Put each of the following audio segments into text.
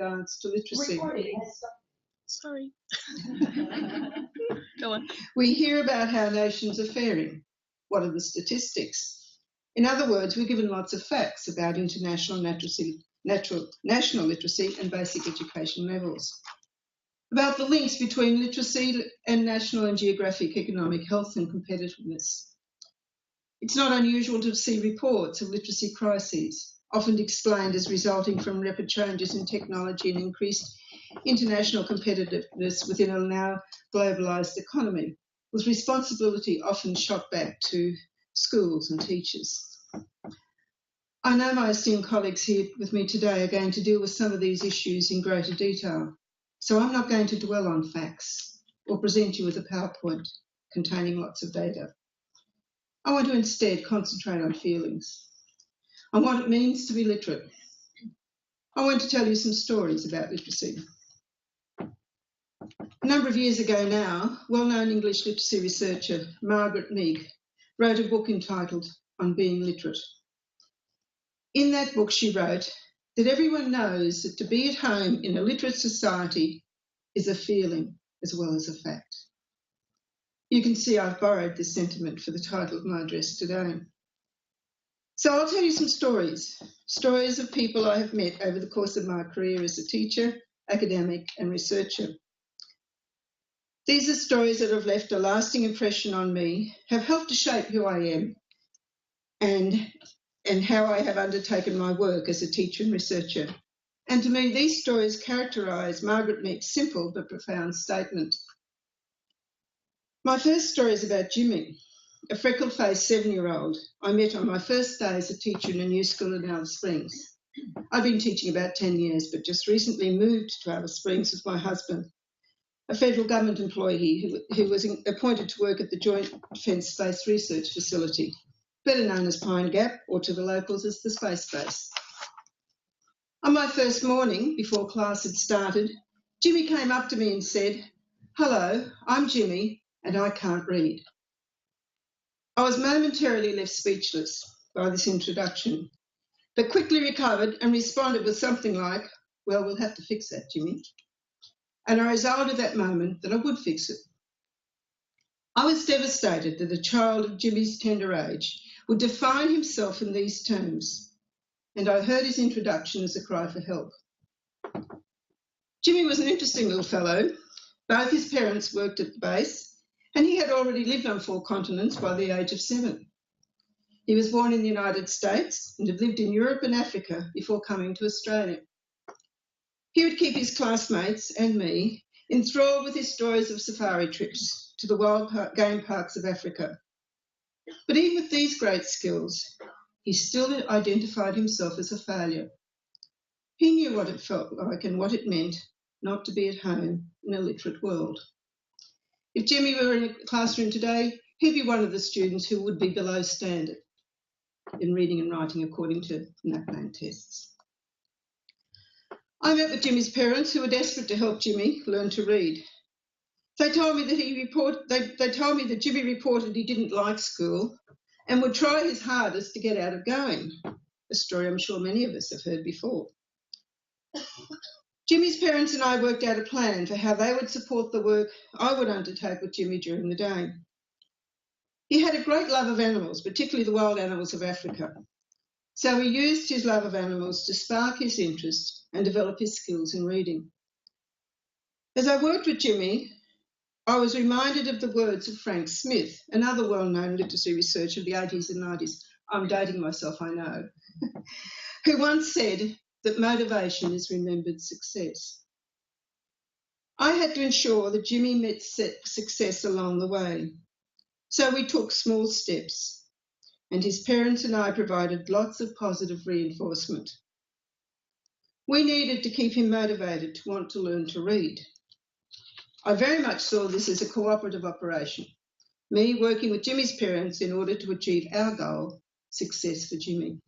regards to literacy. Sorry. Go on. We hear about how nations are faring. What are the statistics? In other words, we're given lots of facts about international national literacy and basic education levels, about the links between literacy and national and geographic economic health and competitiveness. It's not unusual to see reports of literacy crises, often explained as resulting from rapid changes in technology and increased international competitiveness within a now globalised economy, with responsibility often shot back to schools and teachers. I know my esteemed colleagues here with me today are going to deal with some of these issues in greater detail, so I'm not going to dwell on facts or present you with a PowerPoint containing lots of data. I want to instead concentrate on feelings, on what it means to be literate. I want to tell you some stories about literacy. A number of years ago now, well-known English literacy researcher Margaret Meek wrote a book entitled On Being Literate. In that book she wrote that everyone knows that to be at home in a literate society is a feeling as well as a fact. You can see I've borrowed this sentiment for the title of my address today. So I'll tell you some stories of people I have met over the course of my career as a teacher, academic and researcher. These are stories that have left a lasting impression on me, have helped to shape who I am and how I have undertaken my work as a teacher and researcher. And to me, these stories characterise Margaret Meek's simple but profound statement. My first story is about Jimmy, a freckle-faced 7-year-old I met on my first day as a teacher in a new school in Alice Springs. I've been teaching about 10 years, but just recently moved to Alice Springs with my husband, a federal government employee who was appointed to work at the Joint Defence Space Research Facility, better known as Pine Gap, or to the locals as the Space Base. On my first morning, before class had started, Jimmy came up to me and said, "Hello, I'm Jimmy, and I can't read." I was momentarily left speechless by this introduction, but quickly recovered and responded with something like, "Well, we'll have to fix that, Jimmy." And I resolved at that moment that I would fix it. I was devastated that a child of Jimmy's tender age would define himself in these terms, and I heard his introduction as a cry for help. Jimmy was an interesting little fellow. Both his parents worked at the base, and he had already lived on 4 continents by the age of 7. He was born in the United States and had lived in Europe and Africa before coming to Australia. He would keep his classmates and me enthralled with his stories of safari trips to the wild game parks of Africa. But even with these great skills, he still identified himself as a failure. He knew what it felt like and what it meant not to be at home in a literate world. If Jimmy were in a classroom today, he'd be one of the students who would be below standard in reading and writing according to NAPLAN tests. I met with Jimmy's parents, who were desperate to help Jimmy learn to read. They told me that Jimmy reported he didn't like school and would try his hardest to get out of going, a story I'm sure many of us have heard before. Jimmy's parents and I worked out a plan for how they would support the work I would undertake with Jimmy during the day. He had a great love of animals, particularly the wild animals of Africa. So he used his love of animals to spark his interest and develop his skills in reading. As I worked with Jimmy, I was reminded of the words of Frank Smith, another well-known literacy researcher of the 80s and 90s. I'm dating myself, I know, who once said that motivation is remembered success. I had to ensure that Jimmy met success along the way. So we took small steps, and his parents and I provided lots of positive reinforcement. We needed to keep him motivated to want to learn to read. I very much saw this as a cooperative operation, me working with Jimmy's parents in order to achieve our goal, success for Jimmy.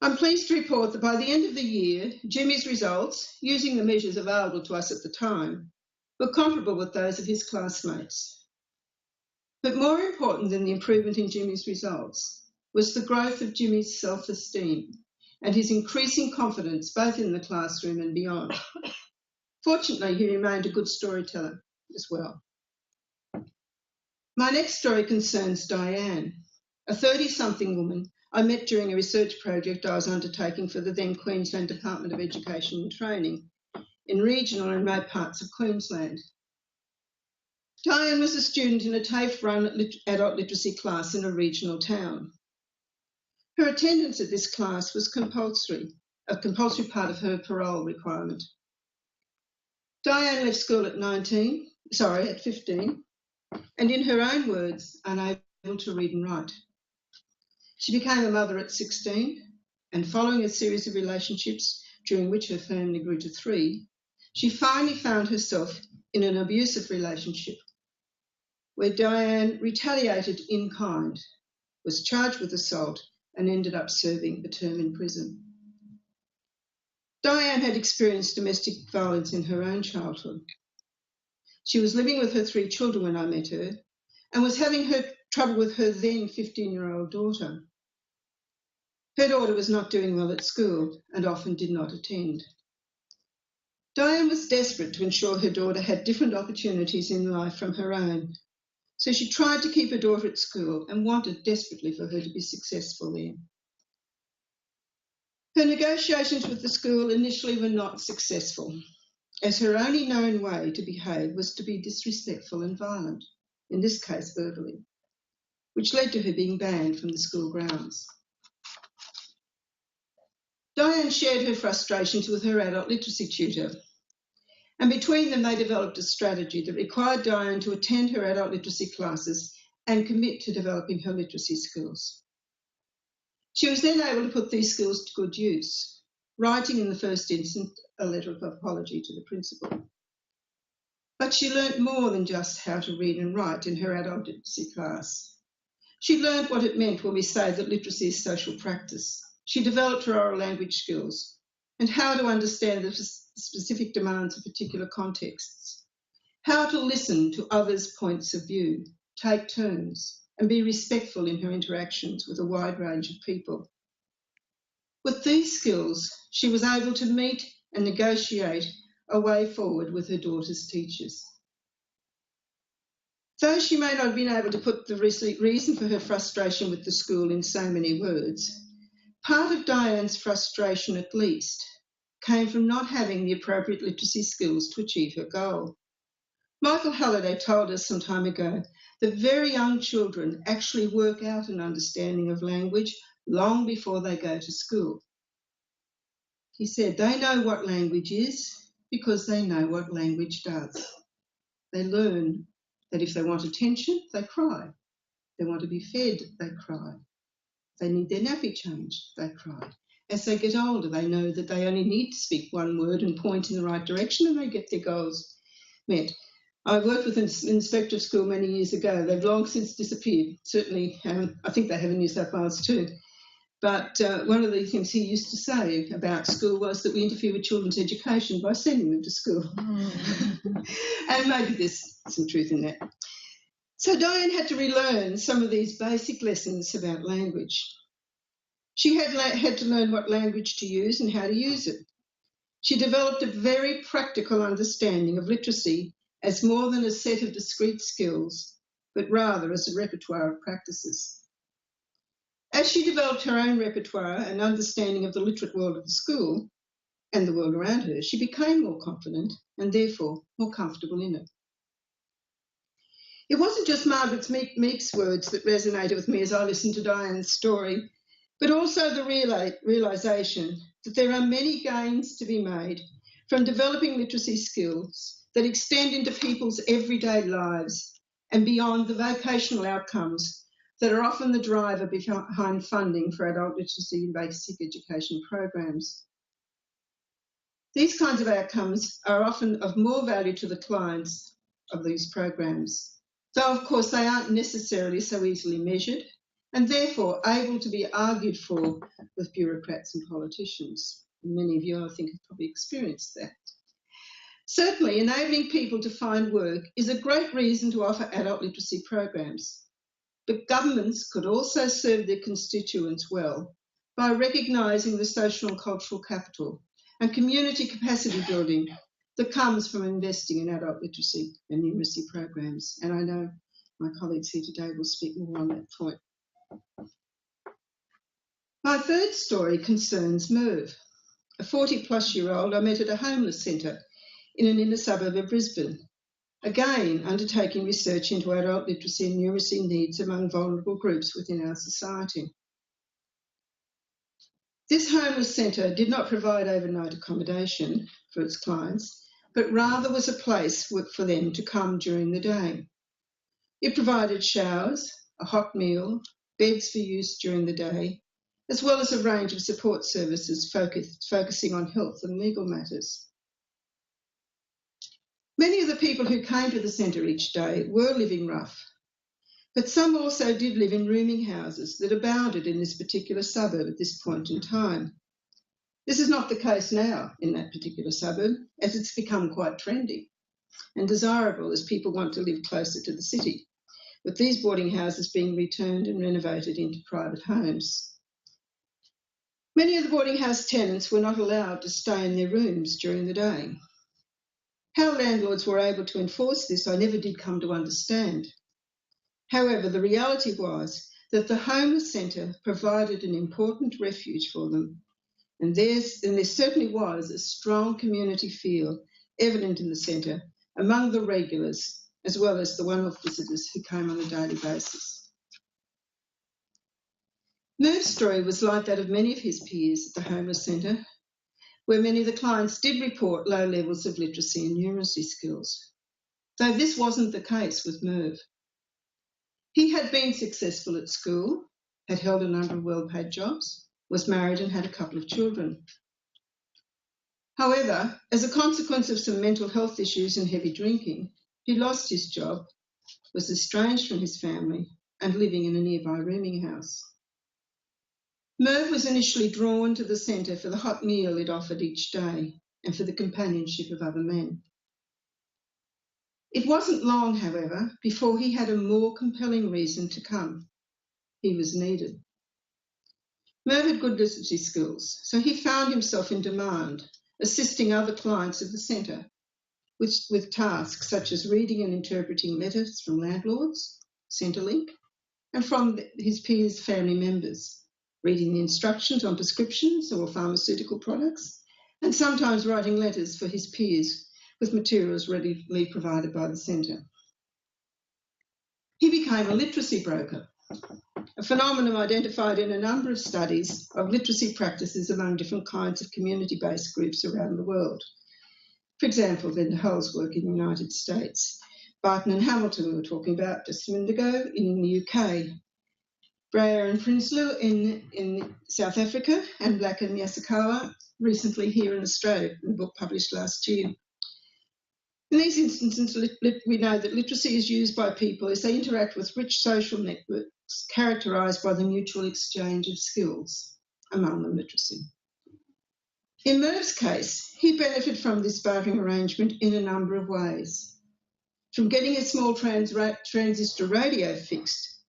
I'm pleased to report that by the end of the year, Jimmy's results, using the measures available to us at the time, were comparable with those of his classmates. But more important than the improvement in Jimmy's results was the growth of Jimmy's self-esteem and his increasing confidence both in the classroom and beyond. Fortunately, he remained a good storyteller as well. My next story concerns Diane, a 30-something woman I met during a research project I was undertaking for the then Queensland Department of Education and Training in regional and remote parts of Queensland. Diane was a student in a TAFE-run adult literacy class in a regional town. Her attendance at this class was compulsory, a compulsory part of her parole requirement. Diane left school at 15, and in her own words, unable to read and write. She became a mother at 16, and following a series of relationships during which her family grew to 3, she finally found herself in an abusive relationship where Diane retaliated in kind, was charged with assault, and ended up serving a term in prison. Diane had experienced domestic violence in her own childhood. She was living with her 3 children when I met her and was having trouble with her then 15-year-old daughter. Her daughter was not doing well at school and often did not attend. Diane was desperate to ensure her daughter had different opportunities in life from her own, so she tried to keep her daughter at school and wanted desperately for her to be successful there. Her negotiations with the school initially were not successful, as her only known way to behave was to be disrespectful and violent, in this case verbally, which led to her being banned from the school grounds. Diane shared her frustrations with her adult literacy tutor, and between them they developed a strategy that required Diane to attend her adult literacy classes and commit to developing her literacy skills. She was then able to put these skills to good use, writing in the first instance a letter of apology to the principal. But she learnt more than just how to read and write in her adult literacy class. She learnt what it meant when we say that literacy is social practice. She developed her oral language skills and how to understand the specific demands of particular contexts, how to listen to others' points of view, take turns, and be respectful in her interactions with a wide range of people. With these skills, she was able to meet and negotiate a way forward with her daughter's teachers. Though she may not have been able to put the reason for her frustration with the school in so many words, part of Diane's frustration, at least, came from not having the appropriate literacy skills to achieve her goal. Michael Halliday told us some time ago that very young children actually work out an understanding of language long before they go to school. He said they know what language is because they know what language does. They learn that if they want attention, they cry. They want to be fed, they cry. They need their nappy changed, they cry. As they get older, they know that they only need to speak one word and point in the right direction and they get their goals met. I worked with an inspector of school many years ago. They've long since disappeared. Certainly, I think they have in New South Wales too. But one of the things he used to say about school was that we interfere with children's education by sending them to school. And maybe there's some truth in that. So Diane had to relearn some of these basic lessons about language. She had to learn what language to use and how to use it. She developed a very practical understanding of literacy as more than a set of discrete skills, but rather as a repertoire of practices. As she developed her own repertoire and understanding of the literate world of the school and the world around her, she became more confident and therefore more comfortable in it. It wasn't just Margaret Meek's words that resonated with me as I listened to Diane's story, but also the realisation that there are many gains to be made from developing literacy skills that extend into people's everyday lives and beyond the vocational outcomes that are often the driver behind funding for adult literacy and basic education programs. These kinds of outcomes are often of more value to the clients of these programs, though of course they aren't necessarily so easily measured and therefore able to be argued for with bureaucrats and politicians. And many of you, I think, have probably experienced that. Certainly, enabling people to find work is a great reason to offer adult literacy programs, but governments could also serve their constituents well by recognising the social and cultural capital and community capacity building that comes from investing in adult literacy and numeracy programs. And I know my colleagues here today will speak more on that point. My third story concerns Merv, a 40-plus-year-old I met at a homeless centre in an inner suburb of Brisbane, again undertaking research into adult literacy and numeracy needs among vulnerable groups within our society. This homeless centre did not provide overnight accommodation for its clients, but rather was a place for them to come during the day. It provided showers, a hot meal, beds for use during the day, as well as a range of support services focusing on health and legal matters. Many of the people who came to the centre each day were living rough, but some also did live in rooming houses that abounded in this particular suburb at this point in time. This is not the case now in that particular suburb, as it's become quite trendy and desirable as people want to live closer to the city, with these boarding houses being returned and renovated into private homes. Many of the boarding house tenants were not allowed to stay in their rooms during the day. How landlords were able to enforce this, I never did come to understand. However, the reality was that the homeless centre provided an important refuge for them, and there certainly was a strong community feel evident in the centre among the regulars, as well as the one-off visitors who came on a daily basis. Merv's story was like that of many of his peers at the homeless centre, where many of the clients did report low levels of literacy and numeracy skills, though this wasn't the case with Merv. He had been successful at school, had held a number of well-paid jobs, was married and had a couple of children. However, as a consequence of some mental health issues and heavy drinking, he lost his job, was estranged from his family, and living in a nearby rooming house. Merv was initially drawn to the centre for the hot meal it offered each day and for the companionship of other men. It wasn't long, however, before he had a more compelling reason to come. He was needed. Merv had good literacy skills, so he found himself in demand, assisting other clients of the centre with tasks such as reading and interpreting letters from landlords, Centrelink, and from his peers' family members, reading the instructions on prescriptions or pharmaceutical products, and sometimes writing letters for his peers with materials readily provided by the centre. He became a literacy broker, a phenomenon identified in a number of studies of literacy practices among different kinds of community-based groups around the world. For example, Linda Hull's work in the United States, Barton and Hamilton we were talking about just a minute ago in the UK, Breyer and Prinsloo in South Africa, and Black and Yasukawa recently here in Australia, in a book published last year. In these instances, we know that literacy is used by people as they interact with rich social networks characterised by the mutual exchange of skills, among them literacy. In Merv's case, he benefited from this bartering arrangement in a number of ways, from getting a small transistor radio fixed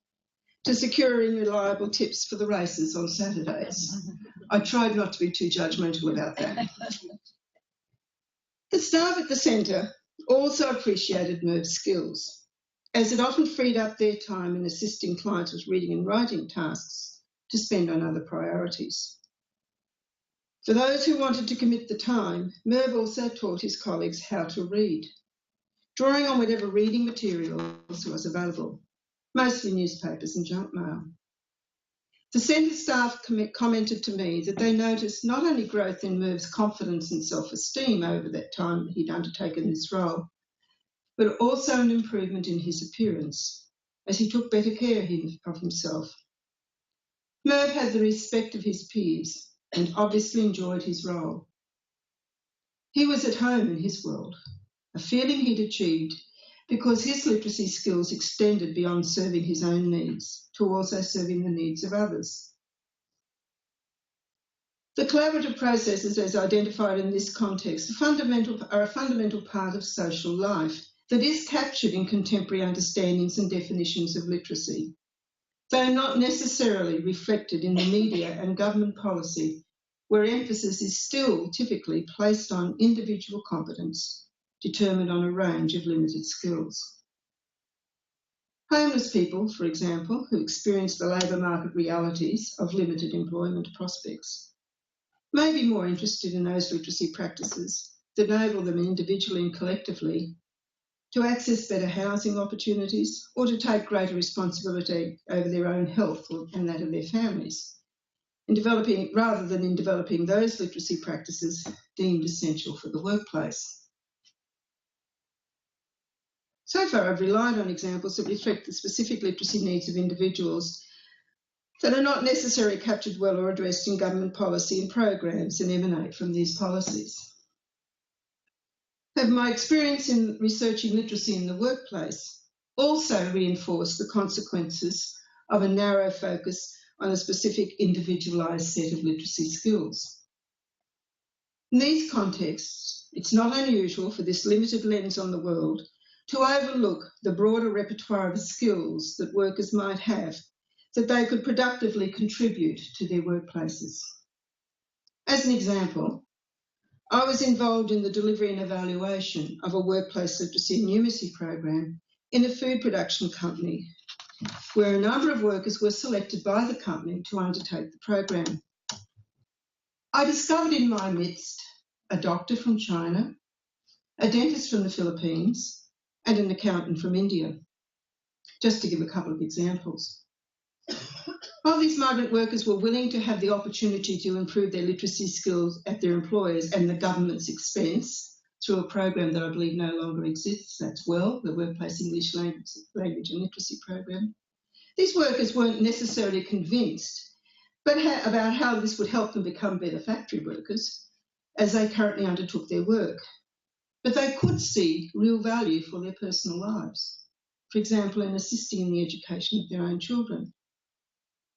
to securing reliable tips for the races on Saturdays. I tried not to be too judgmental about that. The staff at the centre also appreciated Merv's skills, as it often freed up their time in assisting clients with reading and writing tasks to spend on other priorities. For those who wanted to commit the time, Merv also taught his colleagues how to read, drawing on whatever reading materials was available, mostly newspapers and junk mail. The centre staff commented to me that they noticed not only growth in Merv's confidence and self-esteem over that time he'd undertaken this role, but also an improvement in his appearance, as he took better care of himself. Merv had the respect of his peers and obviously enjoyed his role. He was at home in his world, a feeling he'd achieved because his literacy skills extended beyond serving his own needs to also serving the needs of others. The collaborative processes as identified in this context are a fundamental part of social life that is captured in contemporary understandings and definitions of literacy. though not necessarily reflected in the media and government policy, where emphasis is still typically placed on individual competence, determined on a range of limited skills. Homeless people, for example, who experience the labour market realities of limited employment prospects, may be more interested in those literacy practices that enable them individually and collectively to access better housing opportunities or to take greater responsibility over their own health and that of their families, rather than in developing those literacy practices deemed essential for the workplace. So far, I've relied on examples that reflect the specific literacy needs of individuals that are not necessarily captured well or addressed in government policy and programs and emanate from these policies. Have my experience in researching literacy in the workplace also reinforced the consequences of a narrow focus on a specific individualised set of literacy skills. In these contexts, it's not unusual for this limited lens on the world to overlook the broader repertoire of skills that workers might have that they could productively contribute to their workplaces. As an example, I was involved in the delivery and evaluation of a workplace literacy and numeracy program in a food production company, where a number of workers were selected by the company to undertake the program. I discovered in my midst a doctor from China, a dentist from the Philippines, and an accountant from India, just to give a couple of examples. While these migrant workers were willing to have the opportunity to improve their literacy skills at their employers and the government's expense through a program that I believe no longer exists, that's WELL, the Workplace English Language and Literacy Program, these workers weren't necessarily convinced about how this would help them become better factory workers as they currently undertook their work. But they could see real value for their personal lives, for example, in assisting in the education of their own children,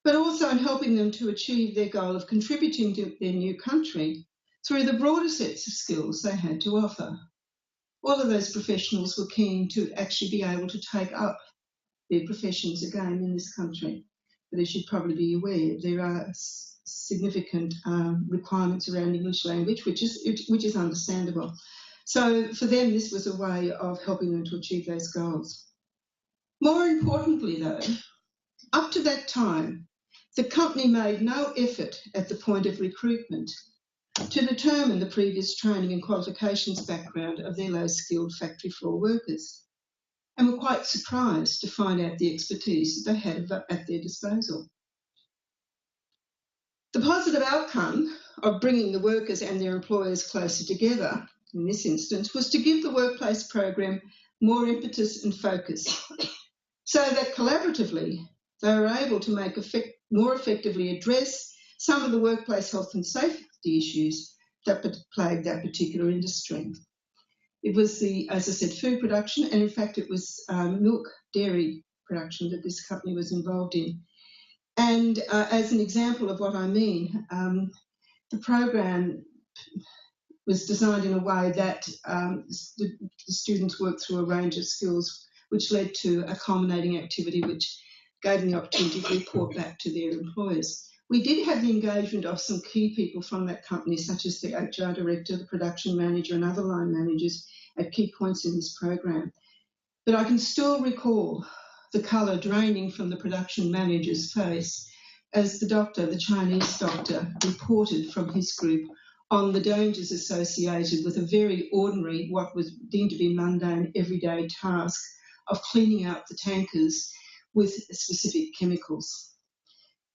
but also in helping them to achieve their goal of contributing to their new country through the broader sets of skills they had to offer. All of those professionals were keen to actually be able to take up their professions again in this country. But as you'd probably be aware, there are significant requirements around English language, which is understandable. So for them, this was a way of helping them to achieve those goals. More importantly, though, up to that time, the company made no effort at the point of recruitment to determine the previous training and qualifications background of their low-skilled factory floor workers, and were quite surprised to find out the expertise that they had at their disposal. The positive outcome of bringing the workers and their employers closer together, in this instance, was to give the workplace program more impetus and focus, so that collaboratively they were able to more effectively address some of the workplace health and safety issues that plagued that particular industry. It was as I said, food production, and in fact it was milk dairy production that this company was involved in. And as an example of what I mean, the program was designed in a way that the students worked through a range of skills which led to a culminating activity which gave them the opportunity to report back to their employers. We did have the engagement of some key people from that company, such as the HR director, the production manager and other line managers at key points in this program. But I can still recall the colour draining from the production manager's face as the Chinese doctor, reported from his group on the dangers associated with a very ordinary, what was deemed to be mundane, everyday task of cleaning out the tankers with specific chemicals.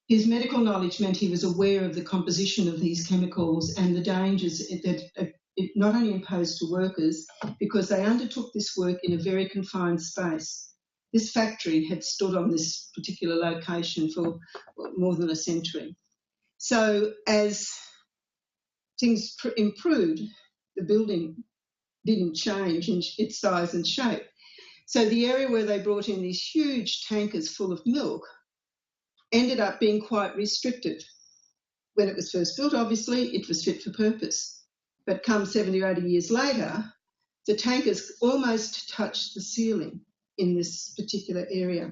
His medical knowledge meant he was aware of the composition of these chemicals and the dangers that it not only imposed to workers, because they undertook this work in a very confined space. This factory had stood on this particular location for more than a century. So as things improved, the building didn't change in its size and shape. So the area where they brought in these huge tankers full of milk ended up being quite restricted. When it was first built, obviously, it was fit for purpose. But come 70 or 80 years later, the tankers almost touched the ceiling in this particular area.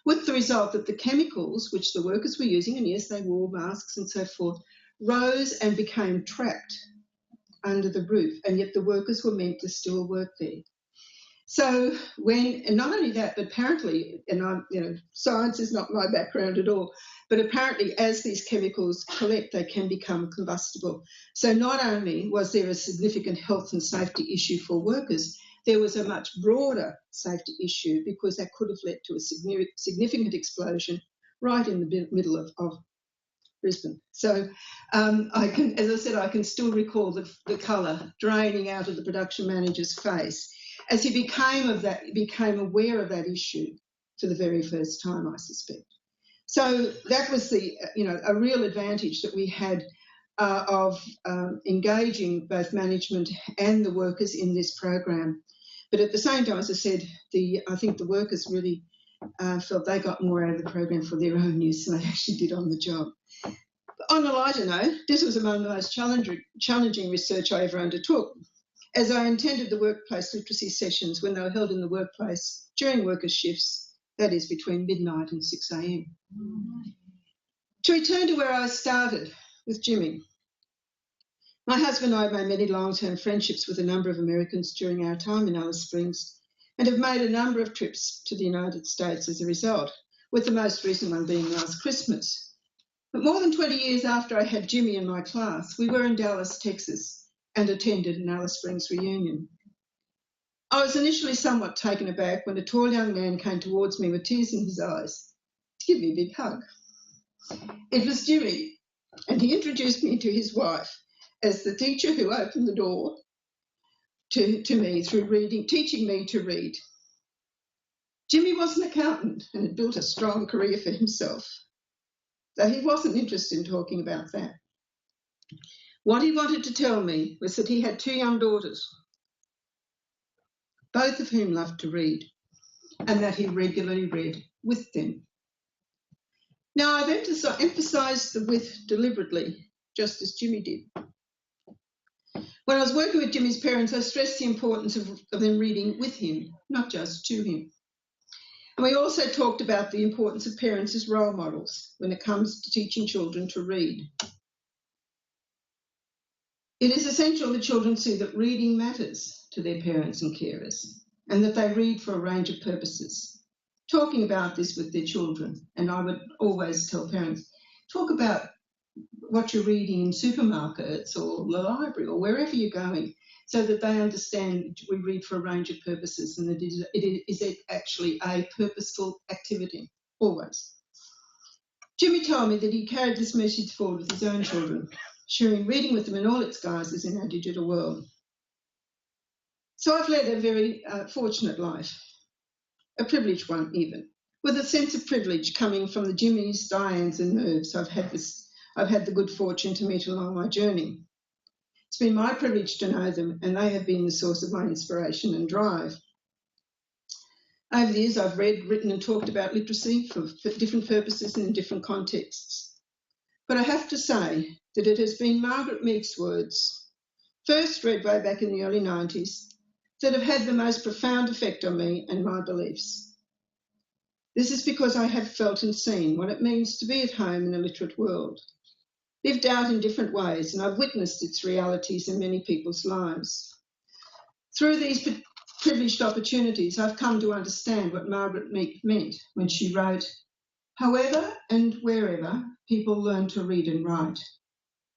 with the result that the chemicals which the workers were using, and yes, they wore masks and so forth, rose and became trapped under the roof, and yet the workers were meant to still work there. So and not only that, but apparently, and science is not my background at all, but apparently as these chemicals collect, they can become combustible. So not only was there a significant health and safety issue for workers, there was a much broader safety issue because that could have led to a significant explosion right in the middle of Brisbane. So I can still recall the colour draining out of the production manager's face as he became aware of that issue for the very first time, I suspect. So that was a real advantage that we had of engaging both management and the workers in this program. But at the same time, as I said, I think the workers really felt they got more out of the program for their own use than they actually did on the job. On a lighter note, this was among the most challenging research I ever undertook, as I attended the workplace literacy sessions when they were held in the workplace during workers' shifts, that is between midnight and 6 a.m. To return to where I started with Jimmy, my husband and I have made many long-term friendships with a number of Americans during our time in Alice Springs and have made a number of trips to the United States as a result, with the most recent one being last Christmas. But more than 20 years after I had Jimmy in my class, we were in Dallas, Texas, and attended an Alice Springs reunion. I was initially somewhat taken aback when a tall young man came towards me with tears in his eyes to give me a big hug. It was Jimmy, and he introduced me to his wife as the teacher who opened the door to me through teaching me to read. Jimmy was an accountant and had built a strong career for himself, though he wasn't interested in talking about that. What he wanted to tell me was that he had 2 young daughters, both of whom loved to read, and that he regularly read with them. Now, I've emphasised the with deliberately, just as Jimmy did. When I was working with Jimmy's parents, I stressed the importance of them reading with him, not just to him. And we also talked about the importance of parents as role models when it comes to teaching children to read. It is essential that children see that reading matters to their parents and carers, and that they read for a range of purposes. Talking about this with their children, and I would always tell parents, talk about what you're reading in supermarkets or the library or wherever you're going, so that they understand we read for a range of purposes and that it is actually a purposeful activity, always. Jimmy told me that he carried this message forward with his own children, sharing reading with them in all its guises in our digital world. So I've led a very fortunate life, a privileged one even, with a sense of privilege coming from the Jimmys, Dianes and Mervs I've had the good fortune to meet along my journey. It's been my privilege to know them, and they have been the source of my inspiration and drive. Over the years, I've read, written and talked about literacy for different purposes and in different contexts. But I have to say that it has been Margaret Meek's words, first read way back in the early 90s, that have had the most profound effect on me and my beliefs. This is because I have felt and seen what it means to be at home in a literate world, lived out in different ways, and I've witnessed its realities in many people's lives. Through these privileged opportunities, I've come to understand what Margaret Meek meant when she wrote, "However and wherever people learn to read and write,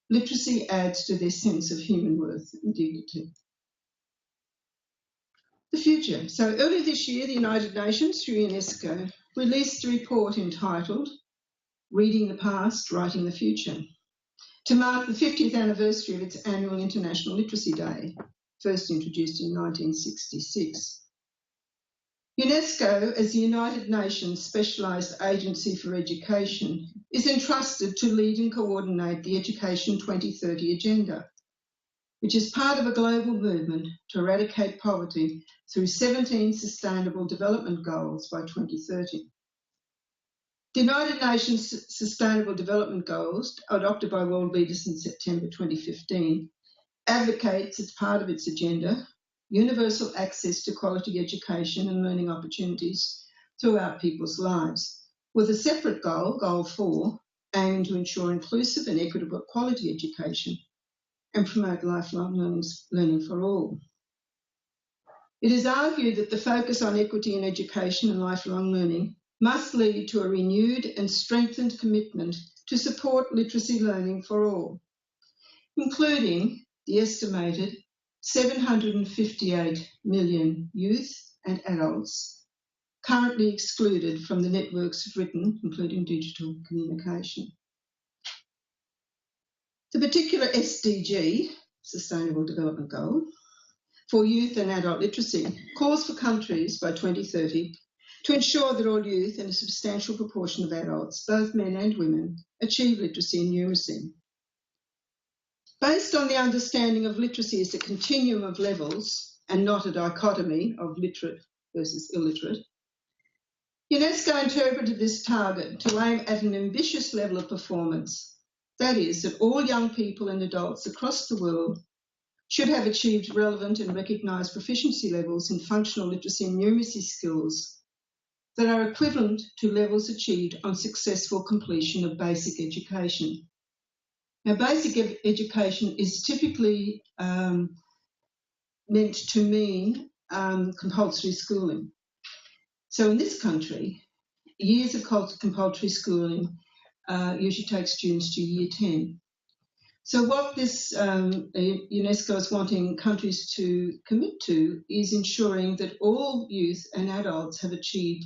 literacy adds to their sense of human worth and dignity." The future. So earlier this year, the United Nations, through UNESCO, released a report entitled "Reading the Past, Writing the Future," to mark the 50th anniversary of its annual International Literacy Day, first introduced in 1966. UNESCO, as the United Nations Specialised Agency for Education, is entrusted to lead and coordinate the Education 2030 agenda, which is part of a global movement to eradicate poverty through 17 Sustainable Development Goals by 2030. The United Nations Sustainable Development Goals, adopted by world leaders in September 2015, advocates as part of its agenda universal access to quality education and learning opportunities throughout people's lives, with a separate goal, Goal 4, aiming to ensure inclusive and equitable quality education and promote lifelong learning for all. It is argued that the focus on equity in education and lifelong learning must lead to a renewed and strengthened commitment to support literacy learning for all, including the estimated 758 million youth and adults currently excluded from the networks of written, including digital, communication. The particular SDG, Sustainable Development Goal, for youth and adult literacy calls for countries by 2030 to ensure that all youth and a substantial proportion of adults, both men and women, achieve literacy and numeracy. Based on the understanding of literacy as a continuum of levels and not a dichotomy of literate versus illiterate, UNESCO interpreted this target to aim at an ambitious level of performance, that is, that all young people and adults across the world should have achieved relevant and recognised proficiency levels in functional literacy and numeracy skills that are equivalent to levels achieved on successful completion of basic education. Now, basic education is typically meant to mean compulsory schooling. So in this country, years of compulsory schooling usually take students to year 10. So what this UNESCO is wanting countries to commit to is ensuring that all youth and adults have achieved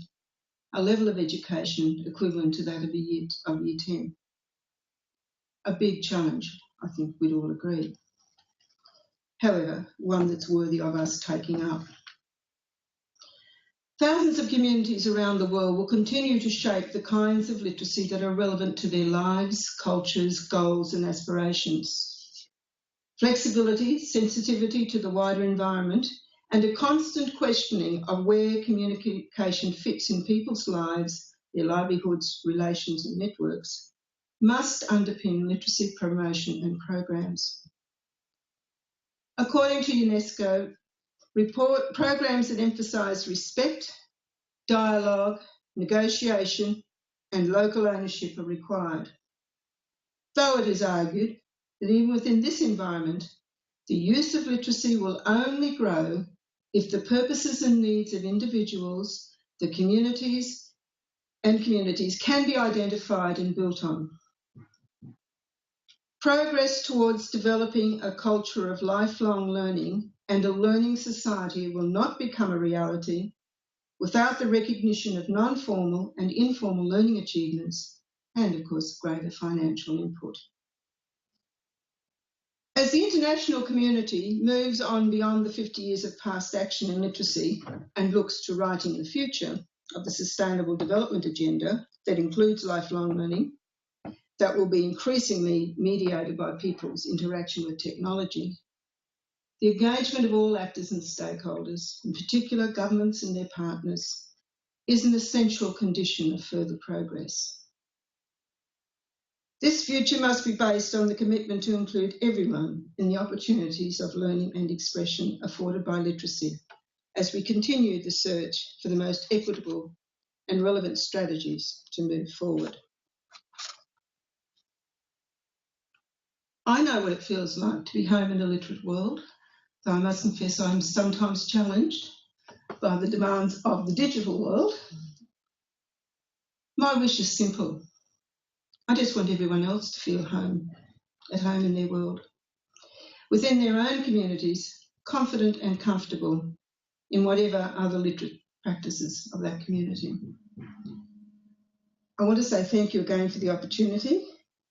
a level of education equivalent to that of year 10. A big challenge, I think we'd all agree. However, one that's worthy of us taking up. Thousands of communities around the world will continue to shape the kinds of literacy that are relevant to their lives, cultures, goals and aspirations. Flexibility, sensitivity to the wider environment and a constant questioning of where communication fits in people's lives, their livelihoods, relations and networks must underpin literacy promotion and programs. According to UNESCO, programs that emphasise respect, dialogue, negotiation and local ownership are required. Though it is argued that even within this environment, the use of literacy will only grow if the purposes and needs of individuals, the communities can be identified and built on. Progress towards developing a culture of lifelong learning and a learning society will not become a reality without the recognition of non-formal and informal learning achievements and, of course, greater financial input. As the international community moves on beyond the 50 years of past action in literacy and looks to writing the future of the Sustainable Development Agenda that includes lifelong learning, that will be increasingly mediated by people's interaction with technology, the engagement of all actors and stakeholders, in particular governments and their partners, is an essential condition of further progress. This future must be based on the commitment to include everyone in the opportunities of learning and expression afforded by literacy as we continue the search for the most equitable and relevant strategies to move forward. I know what it feels like to be home in a literate world, though I must confess I'm sometimes challenged by the demands of the digital world. My wish is simple. I just want everyone else to feel at home in their world, within their own communities, confident and comfortable in whatever other literate practices of that community. I want to say thank you again for the opportunity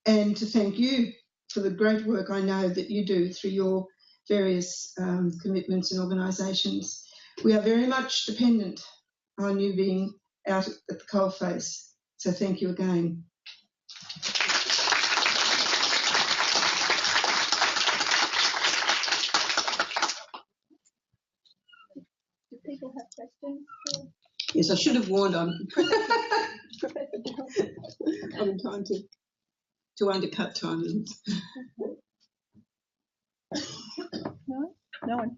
and to thank you for the great work I know that you do through your various commitments and organisations. We are very much dependent on you being out at the coalface, so thank you again. Do people have questions? Yes, I should have warned I'm in time to undercut time limits. No one.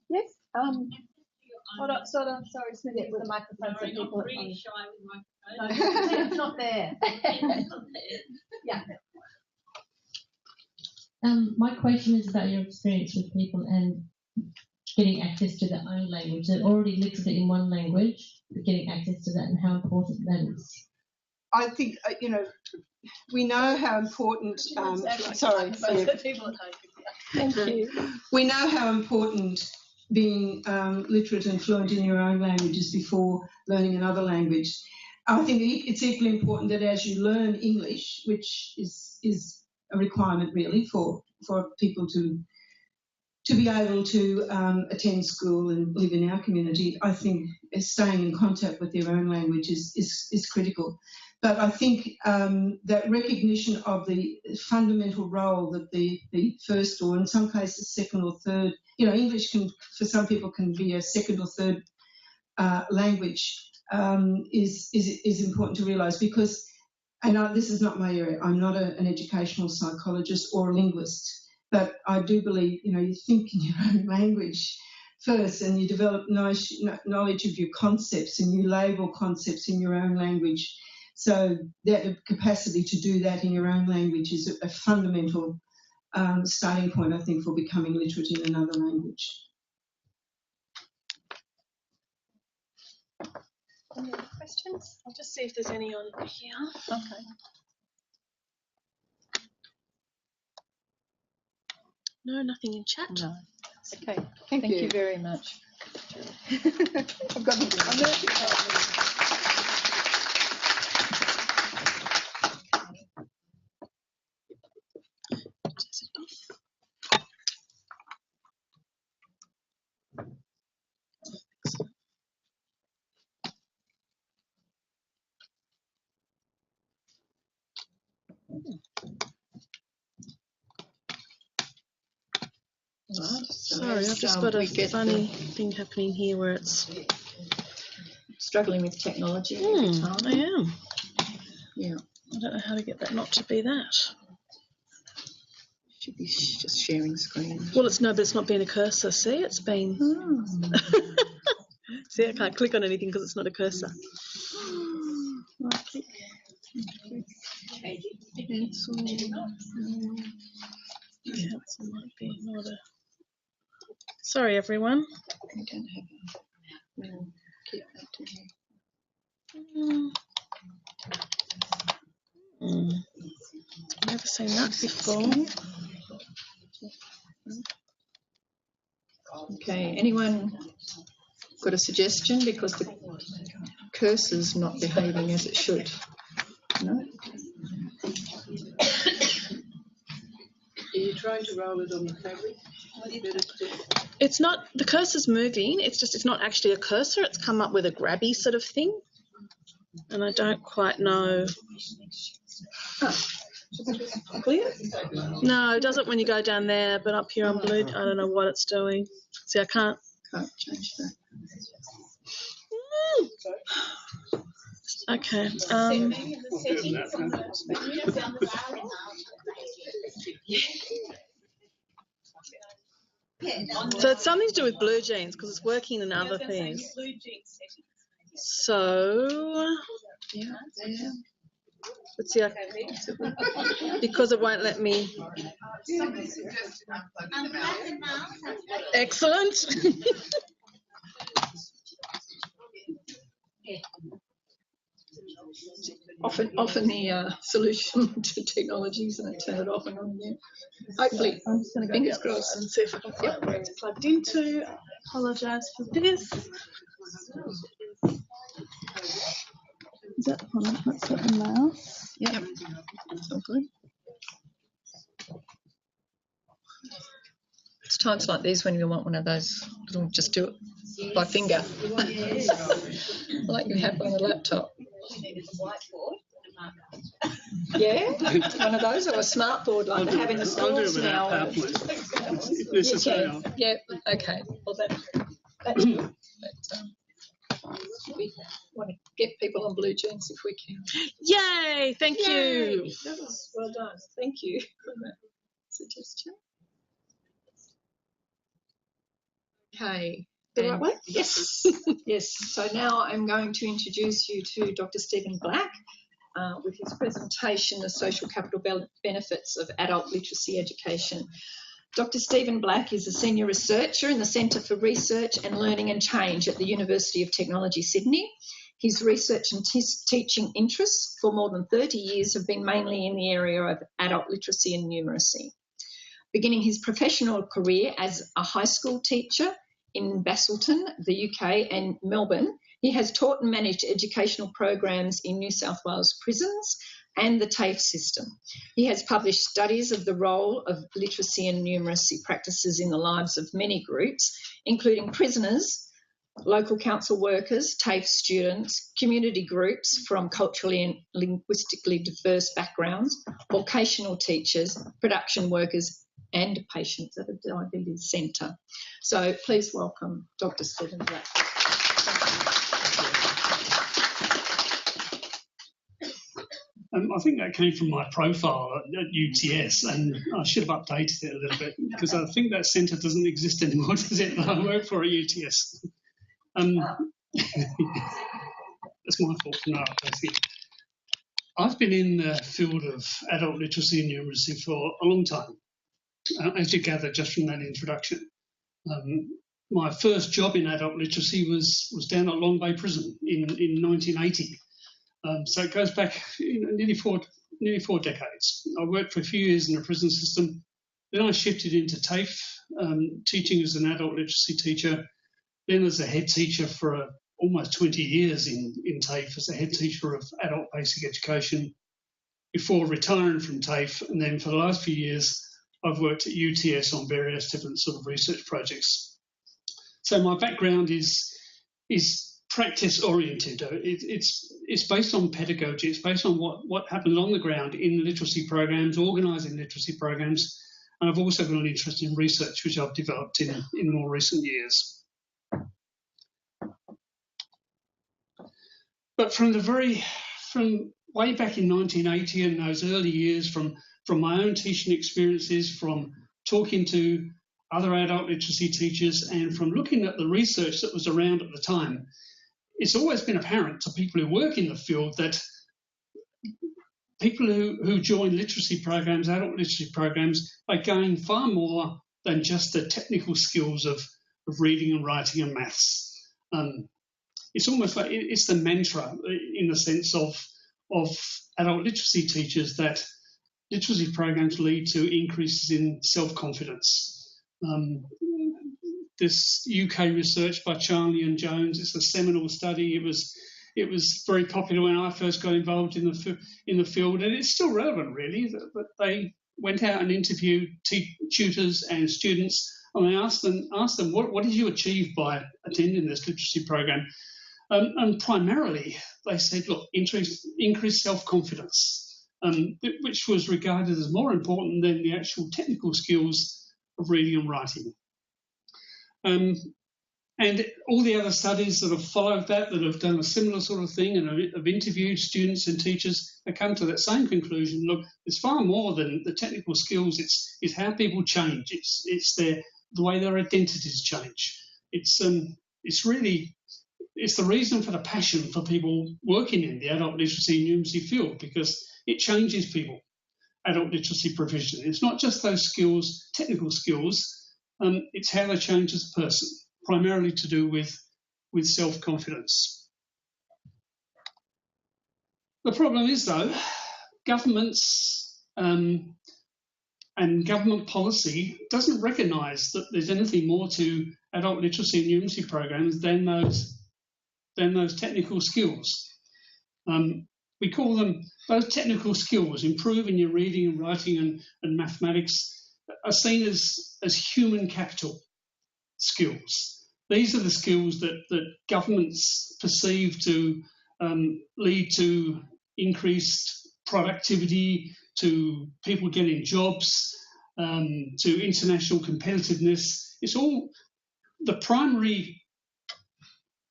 Yes. Hold on. Sorry, Smithy, with the microphone so people. Really shy with microphone. No, it's not there. Yeah. My question is about your experience with people and getting access to their own language. They're already literate in one language, but getting access to that and how important that is. I think, we know how important, sorry. Thank you. We know how important being literate and fluent in your own language is before learning another language. I think it's equally important that as you learn English, which is a requirement really for people to be able to attend school and live in our community, I think staying in contact with their own language is critical. But I think that recognition of the fundamental role that the first, or in some cases second or third, English can, for some people, can be a second or third language, is important to realise, because, and this is not my area, I'm not an educational psychologist or a linguist, but I do believe, you think in your own language first and you develop knowledge of your concepts and you label concepts in your own language. So that capacity to do that in your own language is a fundamental starting point, I think, for becoming literate in another language. Any other questions? I'll just see if there's any on here. Okay. No, nothing in chat. No. Okay. Thank you very much. I've got Sorry, I've just got a funny thing happening here where it's struggling with technology every time. I am. Yeah. I don't know how to get that not to be that. Should be just sharing screen. Well, but it's not being a cursor. See, it's been. Oh. See, I can't click on anything because it's not a cursor. Right click. Cancel. Cancel might be in order. Sorry, everyone. I don't have we'll keep that to here. Never seen that before. Okay, anyone got a suggestion? Because the cursor's not behaving as it should. No? Are you trying to roll it on the fabric? It's not, the cursor's moving, it's not actually a cursor, it's come up with a grabby sort of thing. And I don't quite know. Clear? No, it doesn't when you go down there, but up here on blue, I don't know what it's doing. See, I can't change that. Okay. So it's something to do with blue jeans because it's working in other things. So, let's see, because it won't let me. Excellent. Often the solution to technology is to turn it off and on again. Hopefully, I'm just going to go fingers crossed and see if I can find where it's plugged into. I apologise for this. Is that on? That's the mouse. Yep. That's all good. It's times like these when you want one of those little, just do it by finger, like you have on a laptop. Yeah, one of those, or a smart board like they have in the schools now. If necessary. Yeah, okay. Well, that's good. We want to get people on blue jeans if we can. Yay! Thank you. That was well done. Thank you for that suggestion. Okay, The right way? Yes. Yes. So now I'm going to introduce you to Dr. Stephen Black with his presentation, The Social Capital Benefits of Adult Literacy Education. Dr. Stephen Black is a senior researcher in the Centre for Research and Learning and Change at the University of Technology, Sydney. His research and teaching interests for more than 30 years have been mainly in the area of adult literacy and numeracy. Beginning his professional career as a high school teacher in Basildon, the UK, and Melbourne, he has taught and managed educational programs in New South Wales prisons and the TAFE system. He has published studies of the role of literacy and numeracy practices in the lives of many groups, including prisoners, local council workers, TAFE students, community groups from culturally and linguistically diverse backgrounds, vocational teachers, production workers, and patients at a diabetes centre. So please welcome Dr. Stephen Black. I think that came from my profile at UTS, and I should have updated it a little bit because I think that centre doesn't exist anymore, does it? That I work for at UTS. That's my fault for not updating it. I've been in the field of adult literacy and numeracy for a long time, as you gather just from that introduction. My first job in adult literacy was down at Long Bay Prison in 1980. So it goes back nearly four decades. I worked for a few years in the prison system. Then I shifted into TAFE, teaching as an adult literacy teacher, then as a head teacher for almost 20 years in TAFE as a head teacher of adult basic education before retiring from TAFE. And then for the last few years, I've worked at UTS on various different sort of research projects. So my background is practice oriented. It's based on pedagogy. It's based on what happens on the ground in literacy programs, organising literacy programs, and I've also got an interest in research, which I've developed in more recent years. But from way back in 1980 and those early years, from my own teaching experiences, from talking to other adult literacy teachers, and from looking at the research that was around at the time, it's always been apparent to people who work in the field that people who join literacy programs, adult literacy programs, are gain far more than just the technical skills of reading and writing and maths. It's almost like it's the mantra in the sense of adult literacy teachers that literacy programs lead to increases in self-confidence. This UK research by Charnley and Jones, it's a seminal study. It was very popular when I first got involved in the field, and it's still relevant really. But they went out and interviewed tutors and students, and they asked them what did you achieve by attending this literacy program? And primarily they said, look, increase self-confidence, which was regarded as more important than the actual technical skills of reading and writing. And all the other studies that have followed that have done a similar sort of thing and have interviewed students and teachers, have come to that same conclusion. Look, it's far more than the technical skills. It's how people change. It's the way their identities change. It's the reason for the passion for people working in the adult literacy and numeracy field, because it changes people. Adult literacy provision. It's not just those skills, technical skills. It's how they change as a person, primarily to do with self-confidence. The problem is, though, governments and government policy doesn't recognise that there's anything more to adult literacy and numeracy programs than those technical skills. We call them those technical skills, improving your reading and writing and mathematics, are seen as human capital skills. These are the skills that governments perceive to lead to increased productivity, to people getting jobs, to international competitiveness. It's all the primary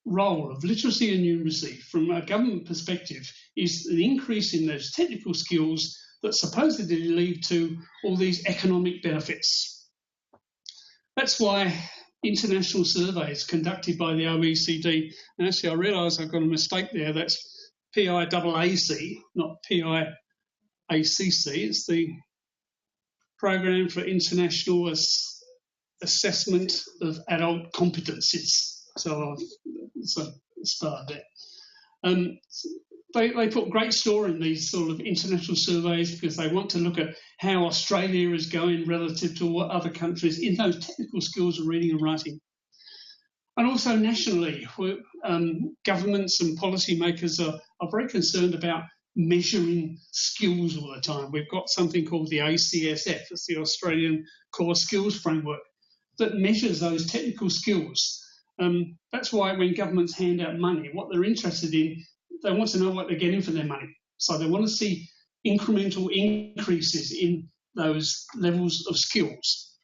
role of literacy and numeracy from a government perspective is an increase in those technical skills that supposedly lead to all these economic benefits. That's why international surveys conducted by the OECD. And actually, I realise I've got a mistake there. That's PIAAC, not PIACC. It's the Program for International Assessment of Adult Competencies. So it's a start there. They put great store in these sort of international surveys because they want to look at how Australia is going relative to what other countries in those technical skills of reading and writing. And also nationally, governments and policymakers are very concerned about measuring skills all the time. We've got something called the ACSF, it's the Australian Core Skills Framework, that measures those technical skills. That's why when governments hand out money, what they're interested in, they want to know what they're getting for their money. So they want to see incremental increases in those levels of skills.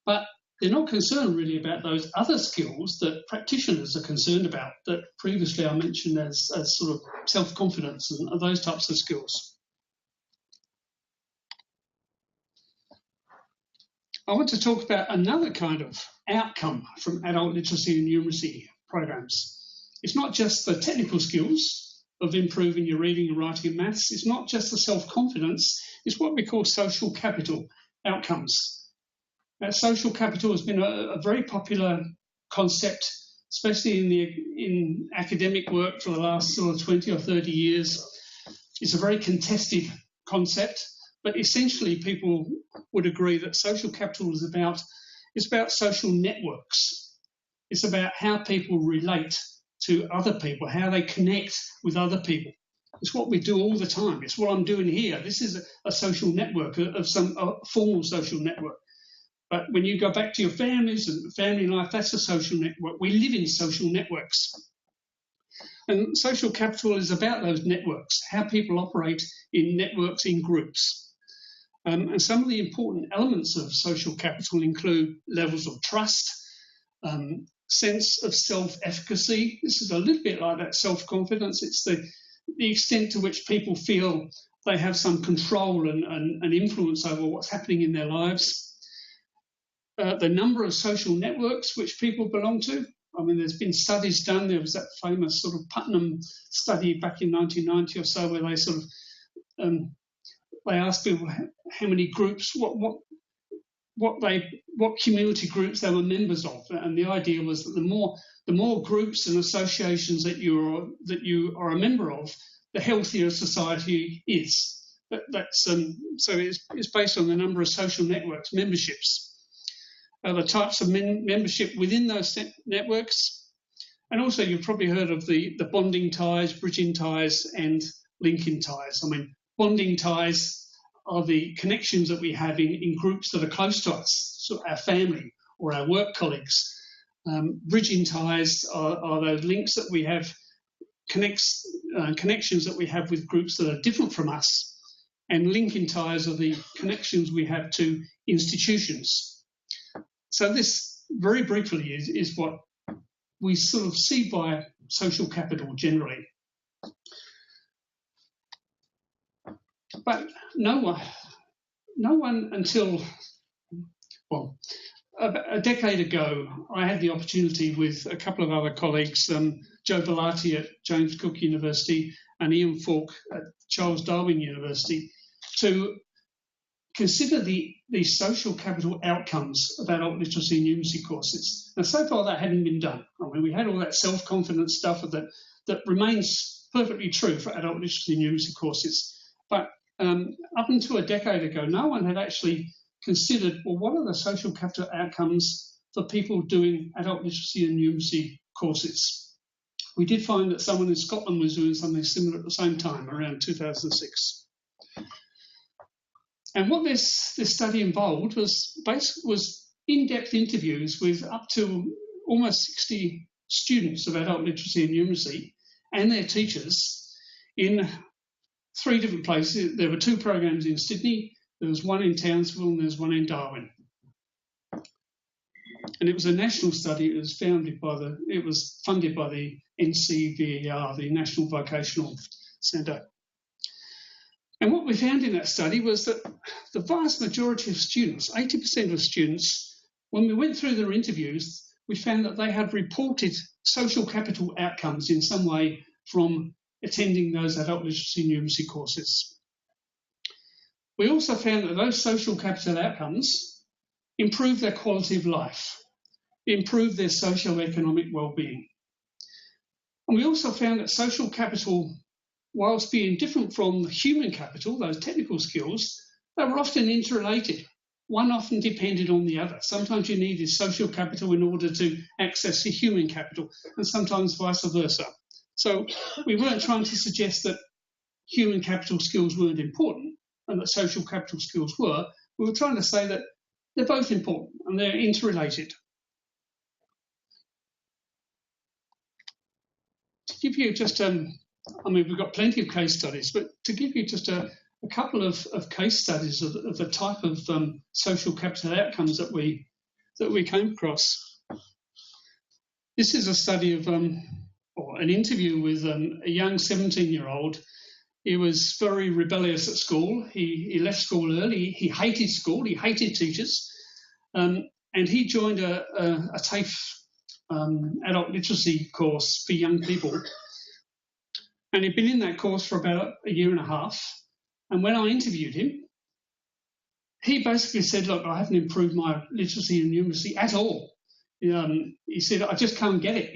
But they're not concerned really about those other skills that practitioners are concerned about, that previously I mentioned as sort of self-confidence and those types of skills. I want to talk about another kind of outcome from adult literacy and numeracy programs. It's not just the technical skills of improving your reading and writing and maths. It's not just the self-confidence. It's what we call social capital outcomes. Social capital has been a very popular concept, especially in academic work for the last sort of 20 or 30 years. It's a very contested concept, but essentially people would agree that social capital is about social networks. It's about how people relate to other people, how they connect with other people. It's what we do all the time. It's what I'm doing here. This is a social network, of some formal social network. But when you go back to your families and family life, that's a social network. We live in social networks. And social capital is about those networks, how people operate in networks, in groups. And some of the important elements of social capital include levels of trust, sense of self-efficacy. This is a little bit like that self-confidence. It's the extent to which people feel they have some control and influence over what's happening in their lives. The number of social networks which people belong to. I mean, there's been studies done. There was that famous sort of Putnam study back in 1990 or so where they sort of they asked people how many groups, what community groups they were members of, and the idea was that the more groups and associations that you are a member of, the healthier society is. So it's based on the number of social networks, memberships, the types of membership within those networks, and also you've probably heard of the bonding ties, bridging ties, and linking ties. I mean, bonding ties are the connections that we have in groups that are close to us, so our family or our work colleagues. Bridging ties are those links that we have, connections that we have with groups that are different from us. And linking ties are the connections we have to institutions. So this, very briefly, is what we sort of see by social capital generally. But no one until, well, a decade ago, I had the opportunity with a couple of other colleagues, Joe Bellarti at James Cook University and Ian Falk at Charles Darwin University, to consider the social capital outcomes of adult literacy and numeracy courses. Now, so far that hadn't been done. I mean, we had all that self-confidence stuff that remains perfectly true for adult literacy and numeracy courses. But up until a decade ago, no one had actually considered, well, what are the social capital outcomes for people doing adult literacy and numeracy courses? We did find that someone in Scotland was doing something similar at the same time, around 2006. And what this study involved was in-depth interviews with up to almost 60 students of adult literacy and numeracy and their teachers in 3 different places. There were 2 programs in Sydney, there was one in Townsville, and there was one in Darwin. And it was a national study. It was funded by the NCVER, the National Vocational Centre. And what we found in that study was that the vast majority of students, 80% of students, when we went through their interviews, we found that they had reported social capital outcomes in some way from attending those adult literacy and numeracy courses. We also found that those social capital outcomes improved their quality of life, improved their socio-economic well-being. And we also found that social capital, whilst being different from human capital, those technical skills, they were often interrelated. One often depended on the other. Sometimes you needed social capital in order to access the human capital, and sometimes vice versa. So we weren't trying to suggest that human capital skills weren't important and that social capital skills were. We were trying to say that they're both important and they're interrelated. To give you just, I mean, we've got plenty of case studies, but to give you just a couple of case studies of the type of social capital outcomes that we came across. This is a study of, or an interview with a young 17-year-old. He was very rebellious at school. He left school early. He hated school. He hated teachers. And he joined a TAFE adult literacy course for young people. And he'd been in that course for about a year and a half. And when I interviewed him, he basically said, look, I haven't improved my literacy and numeracy at all. He said, I just can't get it,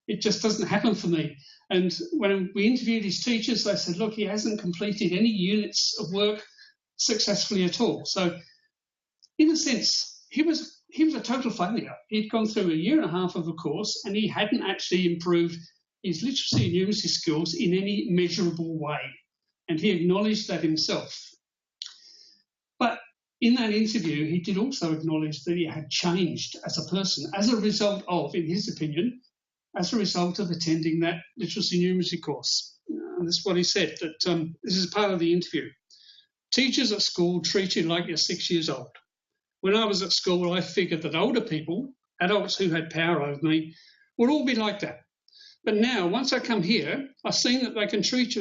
it just doesn't happen for me. And when we interviewed his teachers, they said, look, he hasn't completed any units of work successfully at all. So in a sense, he was a total failure. He'd gone through a year and a half of a course and he hadn't actually improved his literacy and numeracy skills in any measurable way. And he acknowledged that himself. But in that interview, he did also acknowledge that he had changed as a person as a result of, in his opinion, as a result of attending that literacy and numeracy course. And this is what he said, that this is part of the interview. Teachers at school treat you like you're 6 years old. When I was at school, I figured that older people, adults who had power over me, would all be like that. But now, once I come here, I've seen that they can treat